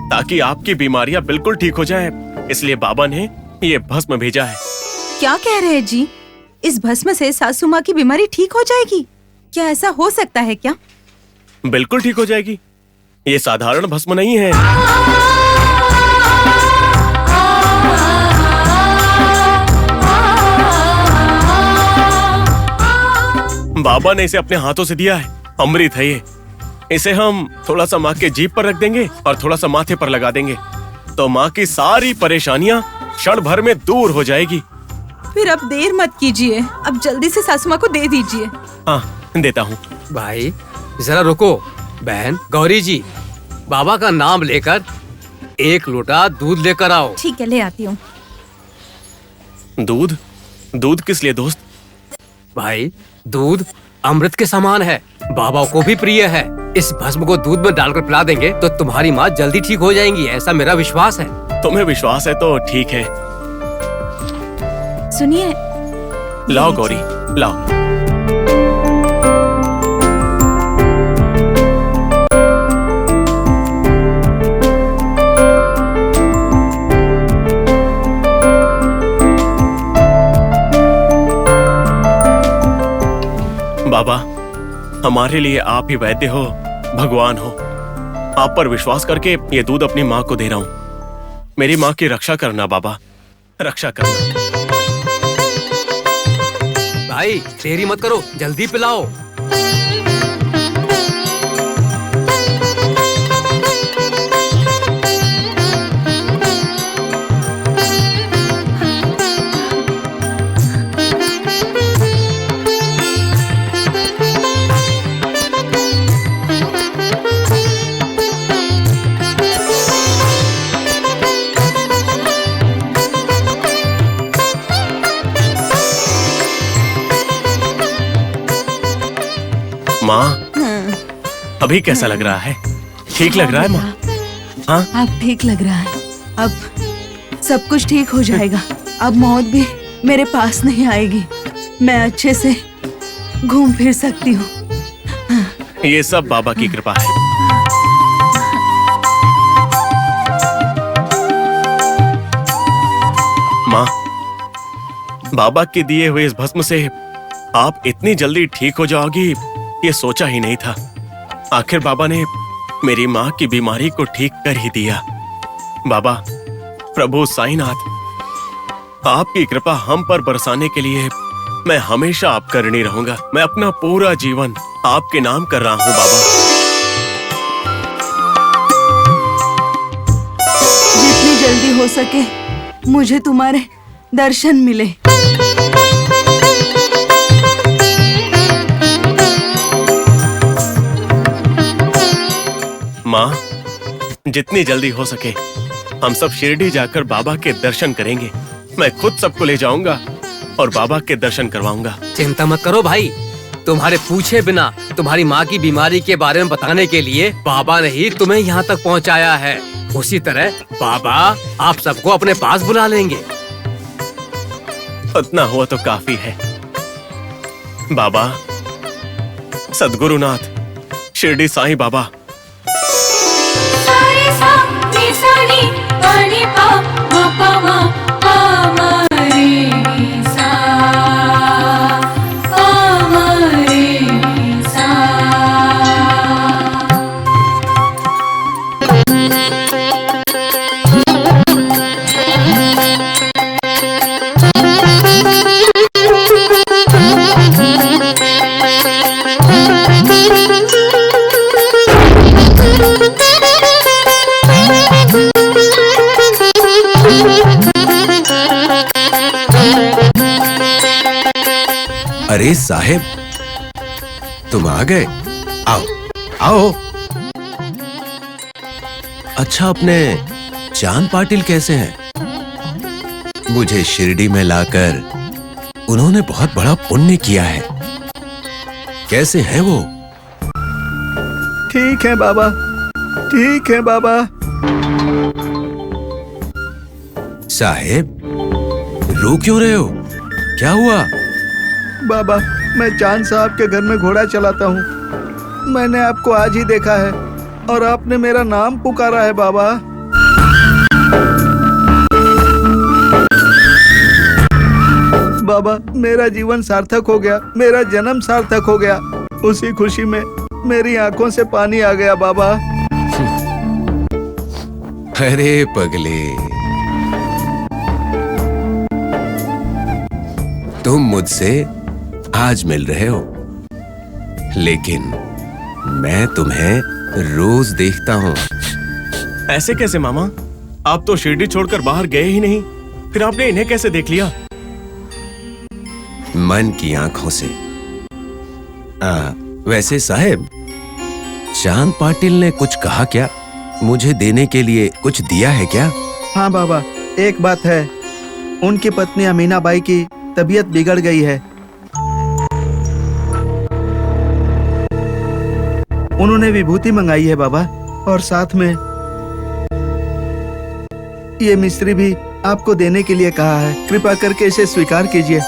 ताकि आपकी बीमारियां बिल्कुल ठीक हो जाएं। इसलिए बाबा ने ये भस्म भेजा है। क्या कह रहे हैं जी? इस भस्म से सासू माँ की बीमारी ठीक हो जाएगी? क्या ऐसा हो सकता है क्या? बिल्कुल ठीक हो जाएगी। ये साधारण भस्म नहीं है। बाबा ने इसे अपने हाथों से दिया है। अमृत है ये। इसे हम थोड़ा सा माँ के जीभ पर रख देंगे और थोड़ा सा माथे पर लगा देंगे तो माँ की सारी परेशानियां क्षण भर में दूर हो जाएगी। फिर अब देर मत कीजिए, अब जल्दी से सासू माँ को दे दीजिए। हाँ, देता हूँ। भाई जरा रुको। बहन गौरी जी, बाबा का नाम लेकर 1 लोटा दूध लेकर आओ। ठीक है, ले आती हूँ। दूध? दूध किस लिए दोस्त? भाई दूध अमृत के समान है, बाबा को भी प्रिय है। इस भस्म को दूध में डालकर पिला देंगे तो तुम्हारी माँ जल्दी ठीक हो जाएंगी, ऐसा मेरा विश्वास है। तुम्हें विश्वास है तो ठीक है। सुनिए। लाओ गौरी, लाओ। बाबा, हमारे लिए आप ही वैद्य हो, भगवान हो। आप पर विश्वास करके ये दूध अपनी माँ को दे रहा हूँ। मेरी माँ की रक्षा करना बाबा, रक्षा करना। भाई देरी मत करो, जल्दी पिलाओ। माँ, अभी कैसा लग रहा है? ठीक लग रहा है माँ? हाँ, अब ठीक लग रहा है। अब सब कुछ ठीक हो जाएगा। अब मौत भी मेरे पास नहीं आएगी। मैं अच्छे से घूम फिर सकती हूँ। ये सब बाबा की कृपा है। माँ, बाबा के दिए हुए इस भस्म से आप इतनी जल्दी ठीक हो जाओगी ये सोचा ही नहीं था। आखिर बाबा ने मेरी माँ की बीमारी को ठीक कर ही दिया। बाबा, प्रभु साईनाथ, आपकी कृपा हम पर बरसाने के लिए मैं हमेशा आपका ऋणी रहूंगा। मैं अपना पूरा जीवन आपके नाम कर रहा हूँ बाबा। जितनी जल्दी हो सके मुझे तुम्हारे दर्शन मिले। माँ, जितनी जल्दी हो सके हम सब शिरडी जाकर बाबा के दर्शन करेंगे। मैं खुद सबको ले जाऊंगा और बाबा के दर्शन करवाऊंगा। चिंता मत करो भाई, तुम्हारे पूछे बिना तुम्हारी माँ की बीमारी के बारे में बताने के लिए बाबा ने ही तुम्हें यहाँ तक पहुँचाया है। उसी तरह बाबा आप सबको अपने पास बुला लेंगे। उतना हुआ तो काफी है। बाबा, सद्गुरुनाथ, शिरडी साईं बाबा, अरे साहेब, तुम आ गए। आओ आओ। अच्छा, अपने चांद पाटिल कैसे हैं? मुझे शिरडी में लाकर उन्होंने बहुत बड़ा पुण्य किया है। कैसे हैं वो? ठीक है बाबा, ठीक है बाबा। साहेब, रो क्यों रहे हो? क्या हुआ? बाबा, मैं चांद साहब के घर में घोड़ा चलाता हूँ। मैंने आपको आज ही देखा है और आपने मेरा नाम पुकारा है बाबा। बाबा, मेरा जीवन सार्थक हो गया, मेरा जन्म सार्थक हो गया। उसी खुशी में मेरी आंखों से पानी आ गया बाबा। अरे पगले, तुम मुझसे आज मिल रहे हो, लेकिन मैं तुम्हें रोज देखता हूँ। ऐसे कैसे मामा? आप तो शिरडी छोड़कर बाहर गए ही नहीं, फिर आपने इन्हें कैसे देख लिया? मन की आंखों से। वैसे साहब, चांद पाटिल ने कुछ कहा क्या? मुझे देने के लिए कुछ दिया है क्या? हाँ बाबा, एक बात है, उनकी पत्नी अमीना बाई की तबीयत बिगड़ गई है। उन्होंने विभूति मंगाई है बाबा, और साथ में ये मिस्त्री भी आपको देने के लिए कहा है। कृपा करके इसे स्वीकार कीजिए।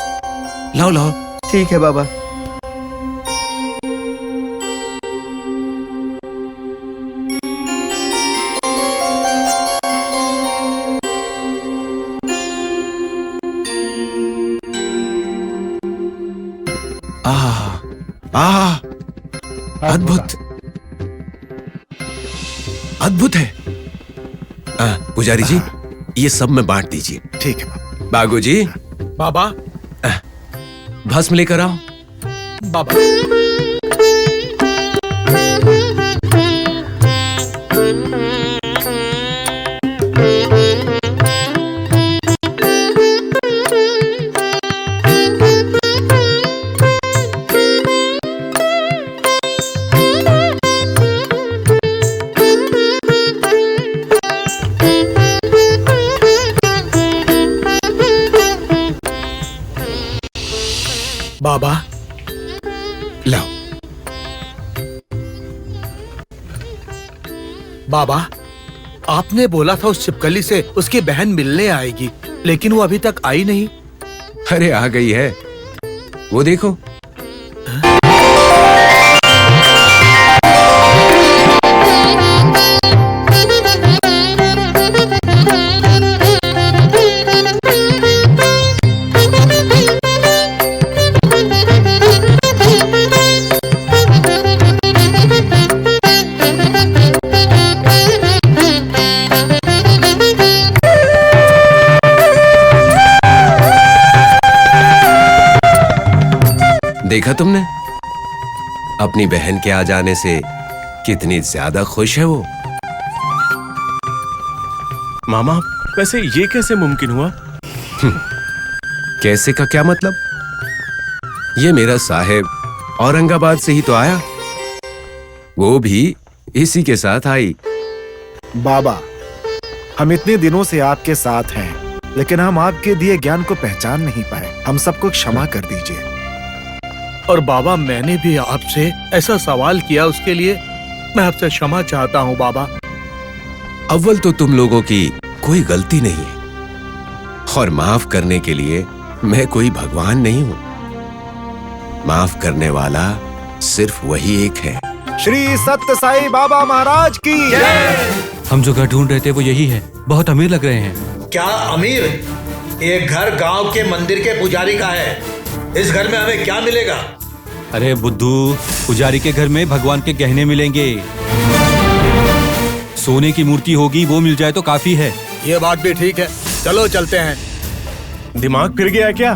लाओ लाओ। ठीक है बाबा। अद्भुत, अद्भुत है। पुजारी जी, ये सब में बांट दीजिए। ठीक है बागू जी। बाबा, भस्म लेकर आओ। बाबा। बाबा, लाओ। बाबा, आपने बोला था उस छिपकली से उसकी बहन मिलने आएगी, लेकिन वो अभी तक आई नहीं। अरे आ गई है, वो देखो। देखा तुमने? अपनी बहन के आ जाने से कितनी ज्यादा खुश है वो। मामा, वैसे ये कैसे मुमकिन हुआ? कैसे का क्या मतलब? ये मेरा साहेब औरंगाबाद से ही तो आया, वो भी इसी के साथ आई। बाबा, हम इतने दिनों से आपके साथ हैं, लेकिन हम आपके दिए ज्ञान को पहचान नहीं पाए। हम सबको क्षमा कर दीजिए। और बाबा, मैंने भी आपसे ऐसा सवाल किया, उसके लिए मैं आपसे क्षमा चाहता हूँ बाबा। अव्वल तो तुम लोगों की कोई गलती नहीं है, और माफ करने के लिए मैं कोई भगवान नहीं हूँ। माफ करने वाला सिर्फ वही एक है। श्री सत्य साई बाबा महाराज की जय। हम जो घर ढूंढ रहे थे वो यही है। बहुत अमीर लग रहे हैं। क्या अमीर? एक घर गांव के मंदिर के पुजारी का है। इस घर में हमें क्या मिलेगा? अरे बुद्धू, पुजारी के घर में भगवान के गहने मिलेंगे। सोने की मूर्ति होगी, वो मिल जाए तो काफी है। ये बात भी ठीक है, चलो चलते हैं। दिमाग फिर गया क्या?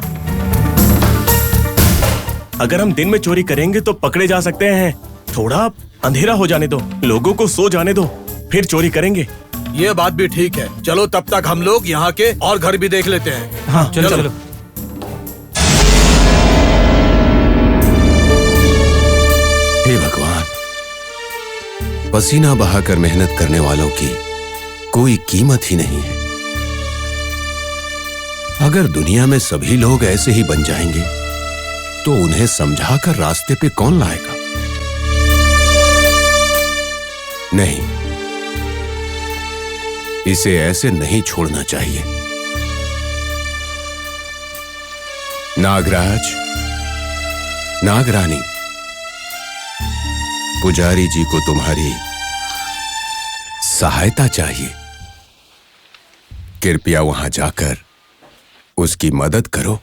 अगर हम दिन में चोरी करेंगे तो पकड़े जा सकते हैं। थोड़ा अंधेरा हो जाने दो, लोगों को सो जाने दो, फिर चोरी करेंगे। ये बात भी ठीक है। चलो तब तक हम लोग यहाँ के और घर भी देख लेते हैं। हाँ, चलो चलो। हे भगवान, पसीना बहाकर मेहनत करने वालों की कोई कीमत ही नहीं है। अगर दुनिया में सभी लोग ऐसे ही बन जाएंगे तो उन्हें समझाकर रास्ते पे कौन लाएगा? नहीं, इसे ऐसे नहीं छोड़ना चाहिए। नागराज, नागरानी, पुजारी जी को तुम्हारी सहायता चाहिए। कृपया वहां जाकर उसकी मदद करो।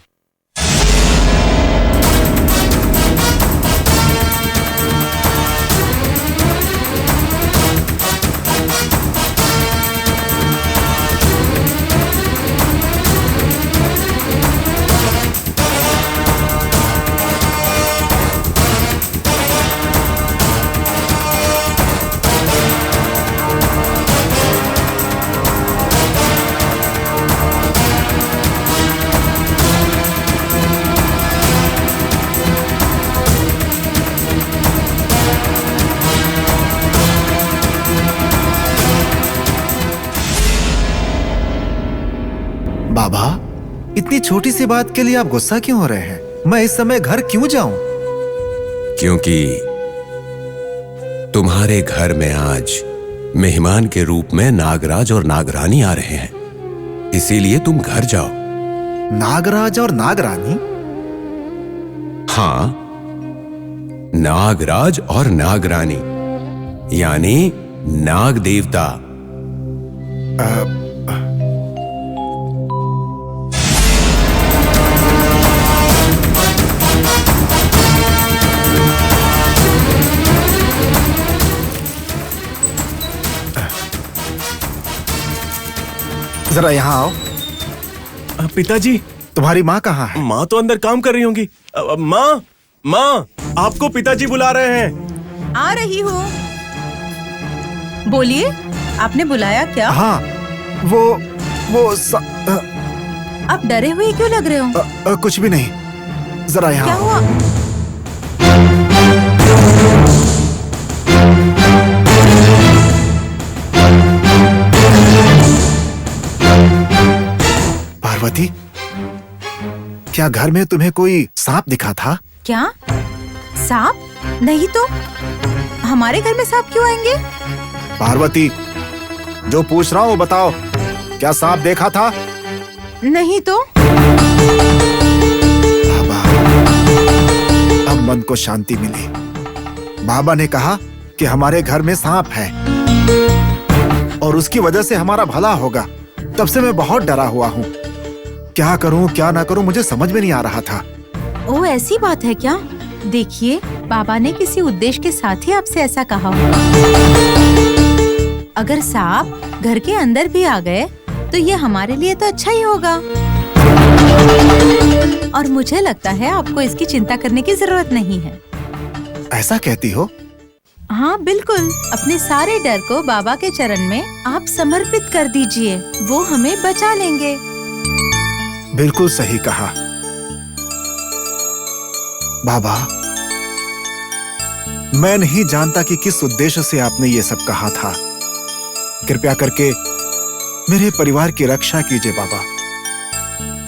बाबा, इतनी छोटी सी बात के लिए आप गुस्सा क्यों हो रहे हैं? मैं इस समय घर क्यों जाऊं? क्योंकि तुम्हारे घर में आज मेहमान के रूप में नागराज और नागरानी आ रहे हैं, इसीलिए तुम घर जाओ। नागराज और नागरानी? हाँ, नागराज और नागरानी, यानी नाग देवता। जरा यहाँ आओ। पिताजी, तुम्हारी माँ कहाँ है? माँ तो अंदर काम कर रही होंगी। माँ, माँ, आपको पिताजी बुला रहे हैं। आ रही हूँ। बोलिए, आपने बुलाया क्या? हाँ, आप डरे हुए क्यों लग रहे हो? कुछ भी नहीं। जरा यहाँ क्या हुआ? पार्वती, क्या घर में तुम्हें कोई सांप दिखा था? क्या सांप? नहीं तो, हमारे घर में सांप क्यों आएंगे? पार्वती, जो पूछ रहा हूँ बताओ, क्या सांप देखा था? नहीं तो। बाबा, अब मन को शांति मिली। बाबा ने कहा कि हमारे घर में सांप है और उसकी वजह से हमारा भला होगा। तब से मैं बहुत डरा हुआ हूँ। क्या करूँ क्या ना करूँ मुझे समझ में नहीं आ रहा था। ओ, ऐसी बात है क्या? देखिए, बाबा ने किसी उद्देश्य के साथ ही आपसे ऐसा कहा होगा। अगर सांप घर के अंदर भी आ गए तो ये हमारे लिए तो अच्छा ही होगा। और मुझे लगता है आपको इसकी चिंता करने की जरूरत नहीं है। ऐसा कहती हो? हाँ बिल्कुल, अपने सारे डर को बाबा के चरण में आप समर्पित कर दीजिए, वो हमें बचा लेंगे। बिल्कुल सही कहा। बाबा, मैं नहीं जानता कि किस उद्देश्य से आपने ये सब कहा था। कृपया करके मेरे परिवार की रक्षा कीजिए बाबा,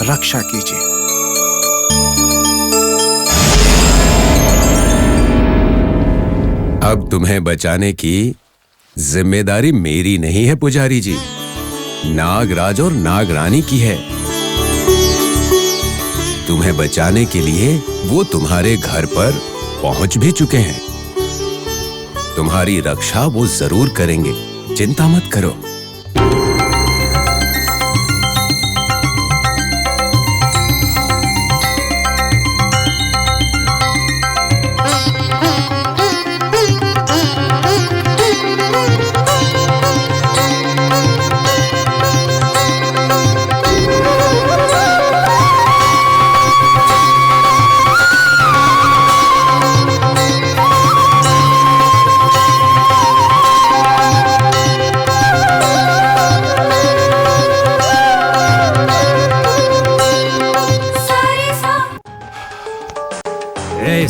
रक्षा कीजिए। अब तुम्हें बचाने की जिम्मेदारी मेरी नहीं है पुजारी जी, नागराज और नागरानी की है। तुम्हें बचाने के लिए वो तुम्हारे घर पर पहुंच भी चुके हैं। तुम्हारी रक्षा वो जरूर करेंगे, चिंता मत करो।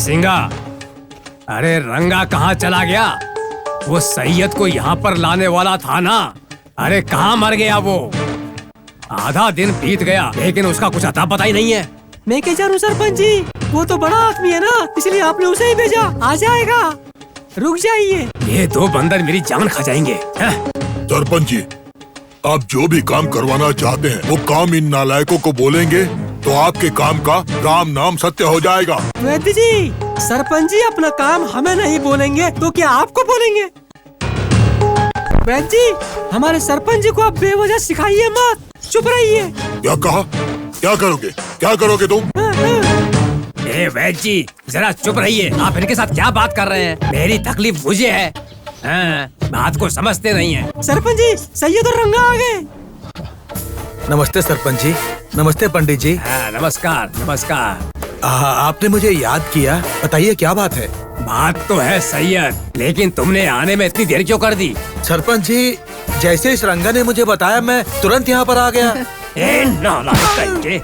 सिंगा, अरे रंगा कहाँ चला गया? वो सैयद को यहाँ पर लाने वाला था ना। अरे कहाँ मर गया वो? आधा दिन बीत गया लेकिन उसका कुछ अता पता ही नहीं है। मैं क्या जानूं सरपंच जी, वो तो बड़ा आदमी है ना, इसलिए आपने उसे ही भेजा। आ जाएगा, रुक जाइए। ये दो बंदर मेरी जान खा जाएंगे। सरपंच जी, आप जो भी काम करवाना चाहते हैं वो काम इन नालायकों को बोलेंगे तो आपके काम का राम नाम सत्य हो जाएगा। वैद्य जी, सरपंच जी अपना काम हमें नहीं बोलेंगे तो क्या आपको बोलेंगे? वैद्य जी, हमारे सरपंच जी को आप बेवजह सिखाइए मत, चुप रहिए। क्या कहा? क्या करोगे? क्या करोगे तुम? ए वैद्य जी, जरा चुप रहिए। आप इनके साथ क्या बात कर रहे हैं? मेरी तकलीफ मुझे है। बात को समझते नहीं है। सरपंच जी, सैयद और रंगा आ गए। नमस्ते सरपंच जी। नमस्ते पंडित जी। नमस्कार नमस्कार। आपने मुझे याद किया, बताइए क्या बात है? बात तो है सैयद, लेकिन तुमने आने में इतनी देर क्यों कर दी? सरपंच जी, जैसे इस रंगा ने मुझे बताया मैं तुरंत यहाँ पर आ गया। ए नालायक,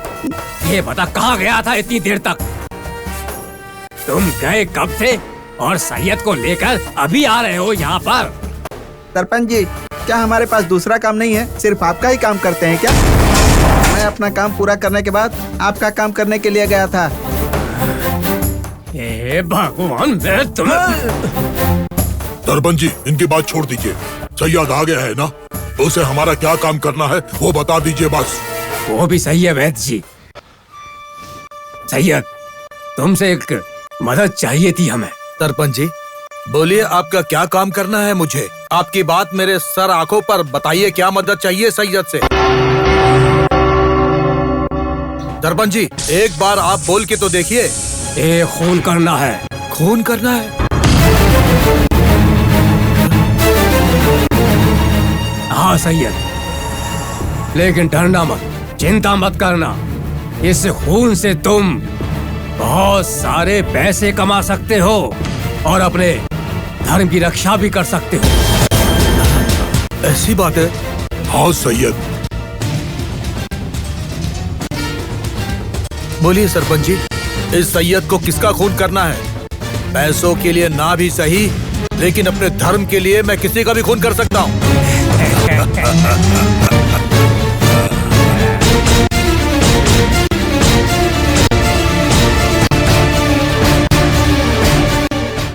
ये बता कहाँ गया था इतनी देर तक? तुम गए कब थे और सैयद को लेकर अभी आ रहे हो यहाँ पर? सरपंच जी, क्या हमारे पास दूसरा काम नहीं है? सिर्फ आपका ही काम करते हैं क्या? मैं अपना काम पूरा करने के बाद आपका काम करने के लिए गया था। हे भगवान, मैं तुम्हें... सरपंच जी, इनकी बात छोड़ दीजिए। सैयद आ गया है ना, उसे हमारा क्या काम करना है वो बता दीजिए बस। वो भी सही है वैद्य जी। सैयद, तुमसे एक मदद चाहिए थी हमें। सरपंच जी, बोलिए आपका क्या काम करना है मुझे? आपकी बात मेरे सर आंखों पर, बताइए क्या मदद चाहिए सैयद से? सरपंच जी, एक बार आप बोल के तो देखिए। खून करना है। खून करना है? हाँ सैयद, लेकिन डरना मत, चिंता मत करना। इस खून से तुम बहुत सारे पैसे कमा सकते हो और अपने धर्म की रक्षा भी कर सकते हो। ऐसी बात है? हाँ सैयद। बोलिए सरपंच जी, इस सैयद को किसका खून करना है? पैसों के लिए ना भी सही, लेकिन अपने धर्म के लिए मैं किसी का भी खून कर सकता हूँ।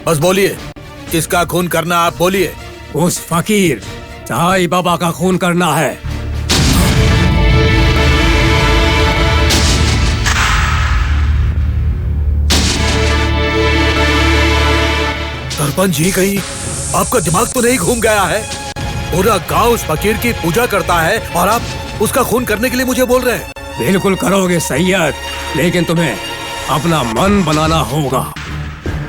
बस बोलिए, किसका खून करना आप बोलिए। उस फकीर साईं बाबा का खून करना है। सरपंच जी, कहीं आपका दिमाग तो नहीं घूम गया है? पूरा गांव उस फकीर की पूजा करता है और आप उसका खून करने के लिए मुझे बोल रहे हैं? बिल्कुल करोगे सैयद, लेकिन तुम्हें अपना मन बनाना होगा।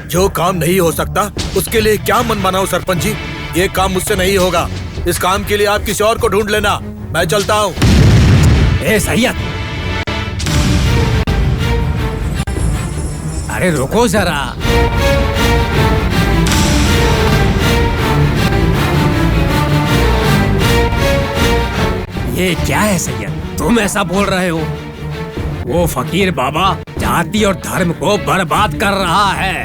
जो काम नहीं हो सकता उसके लिए क्या मन बनाओ सरपंच जी? ये काम मुझसे नहीं होगा। इस काम के लिए आप किसी और को ढूंढ लेना, मैं चलता हूँ। ए सैयद, अरे रुको जरा। ये क्या है सैयद, तुम ऐसा बोल रहे हो? वो फकीर बाबा जाति और धर्म को बर्बाद कर रहा है।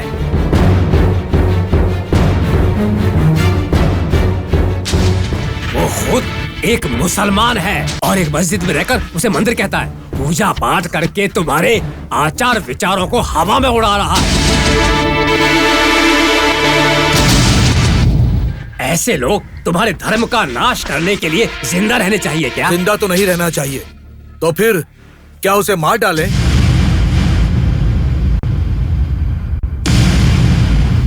वो खुद एक मुसलमान है और एक मस्जिद में रहकर उसे मंदिर कहता है। पूजा पाठ करके तुम्हारे आचार विचारों को हवा में उड़ा रहा है। ऐसे लोग तुम्हारे धर्म का नाश करने के लिए जिंदा रहने चाहिए क्या? जिंदा तो नहीं रहना चाहिए, तो फिर क्या उसे मार डालें?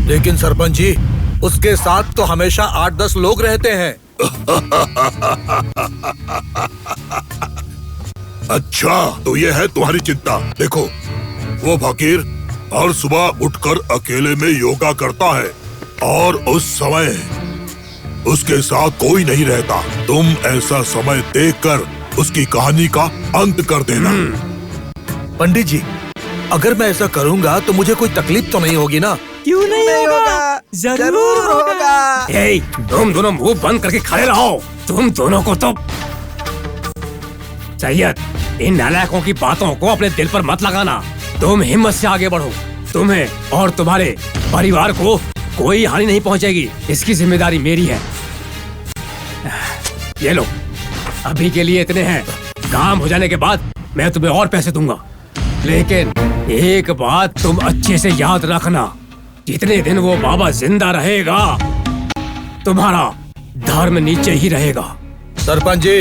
लेकिन सरपंच जी, उसके साथ तो हमेशा 8-10 लोग रहते हैं। अच्छा, तो ये है तुम्हारी चिंता। देखो, वो फकीर हर सुबह उठकर अकेले में योगा करता है और उस समय उसके साथ कोई नहीं रहता। तुम ऐसा समय देखकर उसकी कहानी का अंत कर देना। पंडित जी, अगर मैं ऐसा करूंगा तो मुझे कोई तकलीफ तो नहीं होगी ना? क्यों नहीं होगा? जरूर होगा। तुम दोनों मुंह बंद करके खड़े रहो। तुम दोनों को तो... सैयद, इन नालायकों की बातों को अपने दिल पर मत लगाना। तुम हिम्मत से आगे बढ़ो। तुम्हें और तुम्हारे परिवार को कोई हानि नहीं पहुंचेगी। इसकी जिम्मेदारी मेरी है। ये लो, अभी के लिए इतने हैं। काम हो जाने के बाद मैं तुम्हें और पैसे दूंगा। लेकिन एक बात तुम अच्छे से याद रखना, जितने दिन वो बाबा जिंदा रहेगा तुम्हारा धर्म नीचे ही रहेगा। सरपंच जी,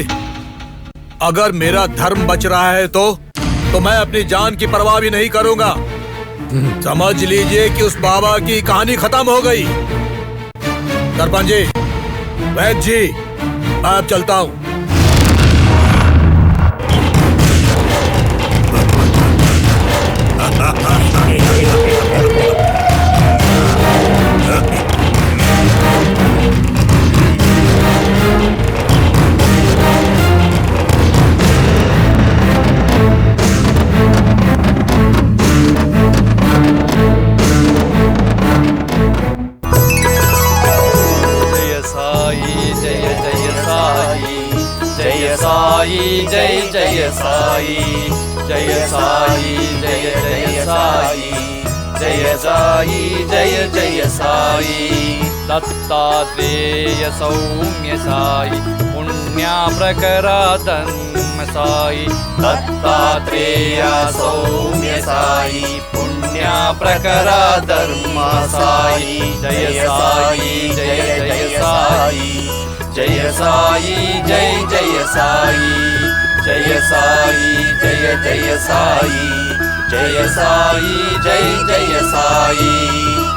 अगर मेरा धर्म बच रहा है तो मैं अपनी जान की परवाह भी नहीं करूंगा। समझ लीजिए कि उस बाबा की कहानी खत्म हो गई। सरपंच जी, वैद्य जी, मैं अब चलता हूँ। जय जय साई, जय साई, जय जय साई, जय साई, जय जय साई। दत्तात्रेय सौम्य साई, पुण्या प्रकरा धर्म साई। दत्तात्रेय सौम्य साई, पुण्या प्रकरा धर्म साई। जय साई, जय जय साई, जय साई, जय जय साई, जय साई, जय जय साई, जय साई, जय जय साई।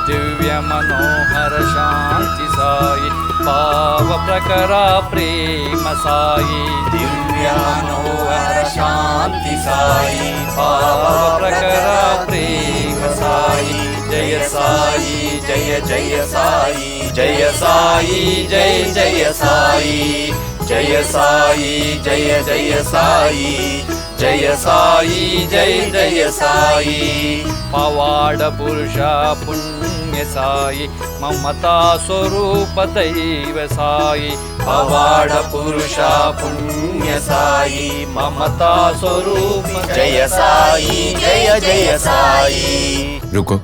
दिव्य मनोहर शांति साई, भाव प्रकरा प्रेम साई। दिव्य मनोहर शांति साई, भाव प्रकरा प्रेम साई। जय साई, जय जय साई, जय साई, जय जय साई, जय साई, जय जय साई, जय साई, जय जय साई। पवाड़ पुरुषा पुण्य साई, ममता स्वरूप दैव साई। पवाड़ पुरुषा पुण्य साई, ममता स्वरूप जय साई, जय जय साई। रुको।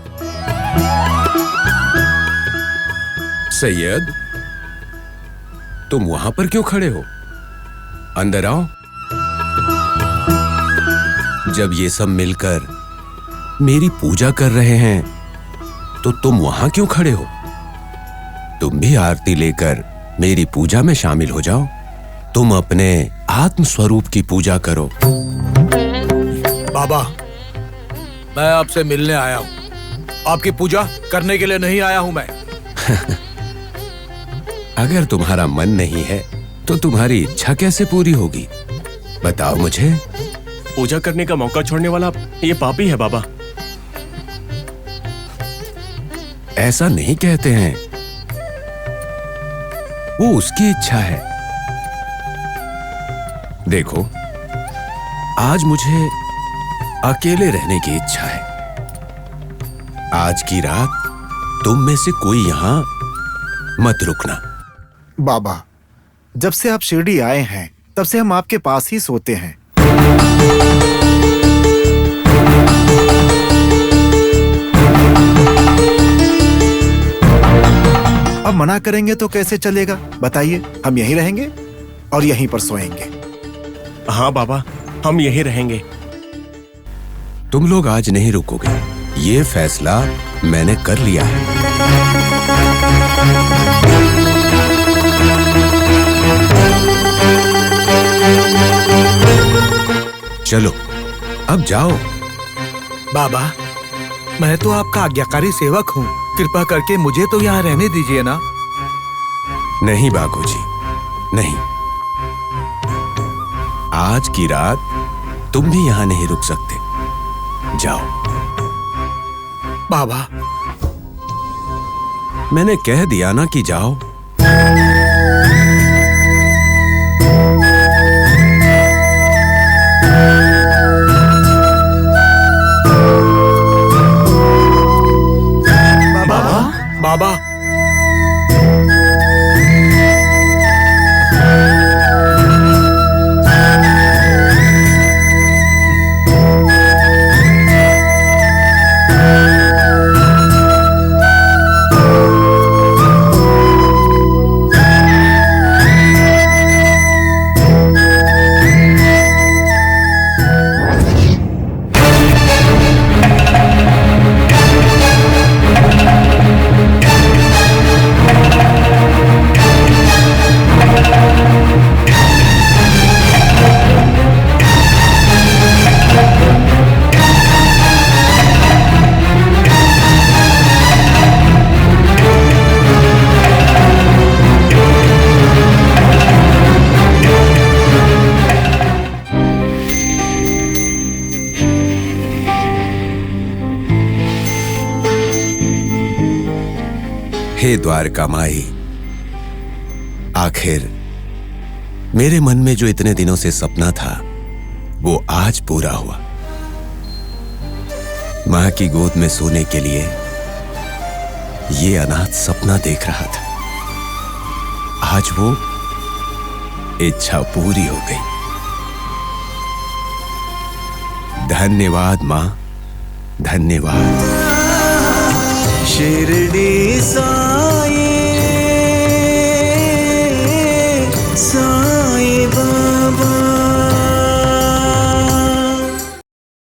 सैयद, तुम वहां पर क्यों खड़े हो? अंदर आओ। जब ये सब मिलकर मेरी पूजा कर रहे हैं तो तुम वहां क्यों खड़े हो? तुम भी आरती लेकर मेरी पूजा में शामिल हो जाओ। तुम अपने आत्म स्वरूप की पूजा करो। बाबा, मैं आपसे मिलने आया हूँ, आपकी पूजा करने के लिए नहीं आया हूँ मैं। अगर तुम्हारा मन नहीं है तो तुम्हारी इच्छा कैसे पूरी होगी? बताओ मुझे। पूजा करने का मौका छोड़ने वाला ये पापी है बाबा। ऐसा नहीं कहते हैं, वो उसकी इच्छा है। देखो, आज मुझे अकेले रहने की इच्छा है। आज की रात तुम में से कोई यहां मत रुकना। बाबा, जब से आप शिरडी आए हैं तब से हम आपके पास ही सोते हैं। अब मना करेंगे तो कैसे चलेगा बताइए? हम यहीं रहेंगे और यहीं पर सोएंगे। हाँ बाबा, हम यहीं रहेंगे। तुम लोग आज नहीं रुकोगे, ये फैसला मैंने कर लिया है। चलो, अब जाओ। बाबा, मैं तो आपका आज्ञाकारी सेवक हूँ, कृपा करके मुझे तो यहाँ रहने दीजिए ना। नहीं बाबूजी, नहीं। आज की रात तुम भी यहाँ नहीं रुक सकते। जाओ। बाबा, मैंने कह दिया ना कि जाओ। बाबा, हे द्वारका माई, आखिर मेरे मन में जो इतने दिनों से सपना था वो आज पूरा हुआ। मां की गोद में सोने के लिए ये अनाथ सपना देख रहा था, आज वो इच्छा पूरी हो गई। धन्यवाद मां, धन्यवाद। शिरडी सा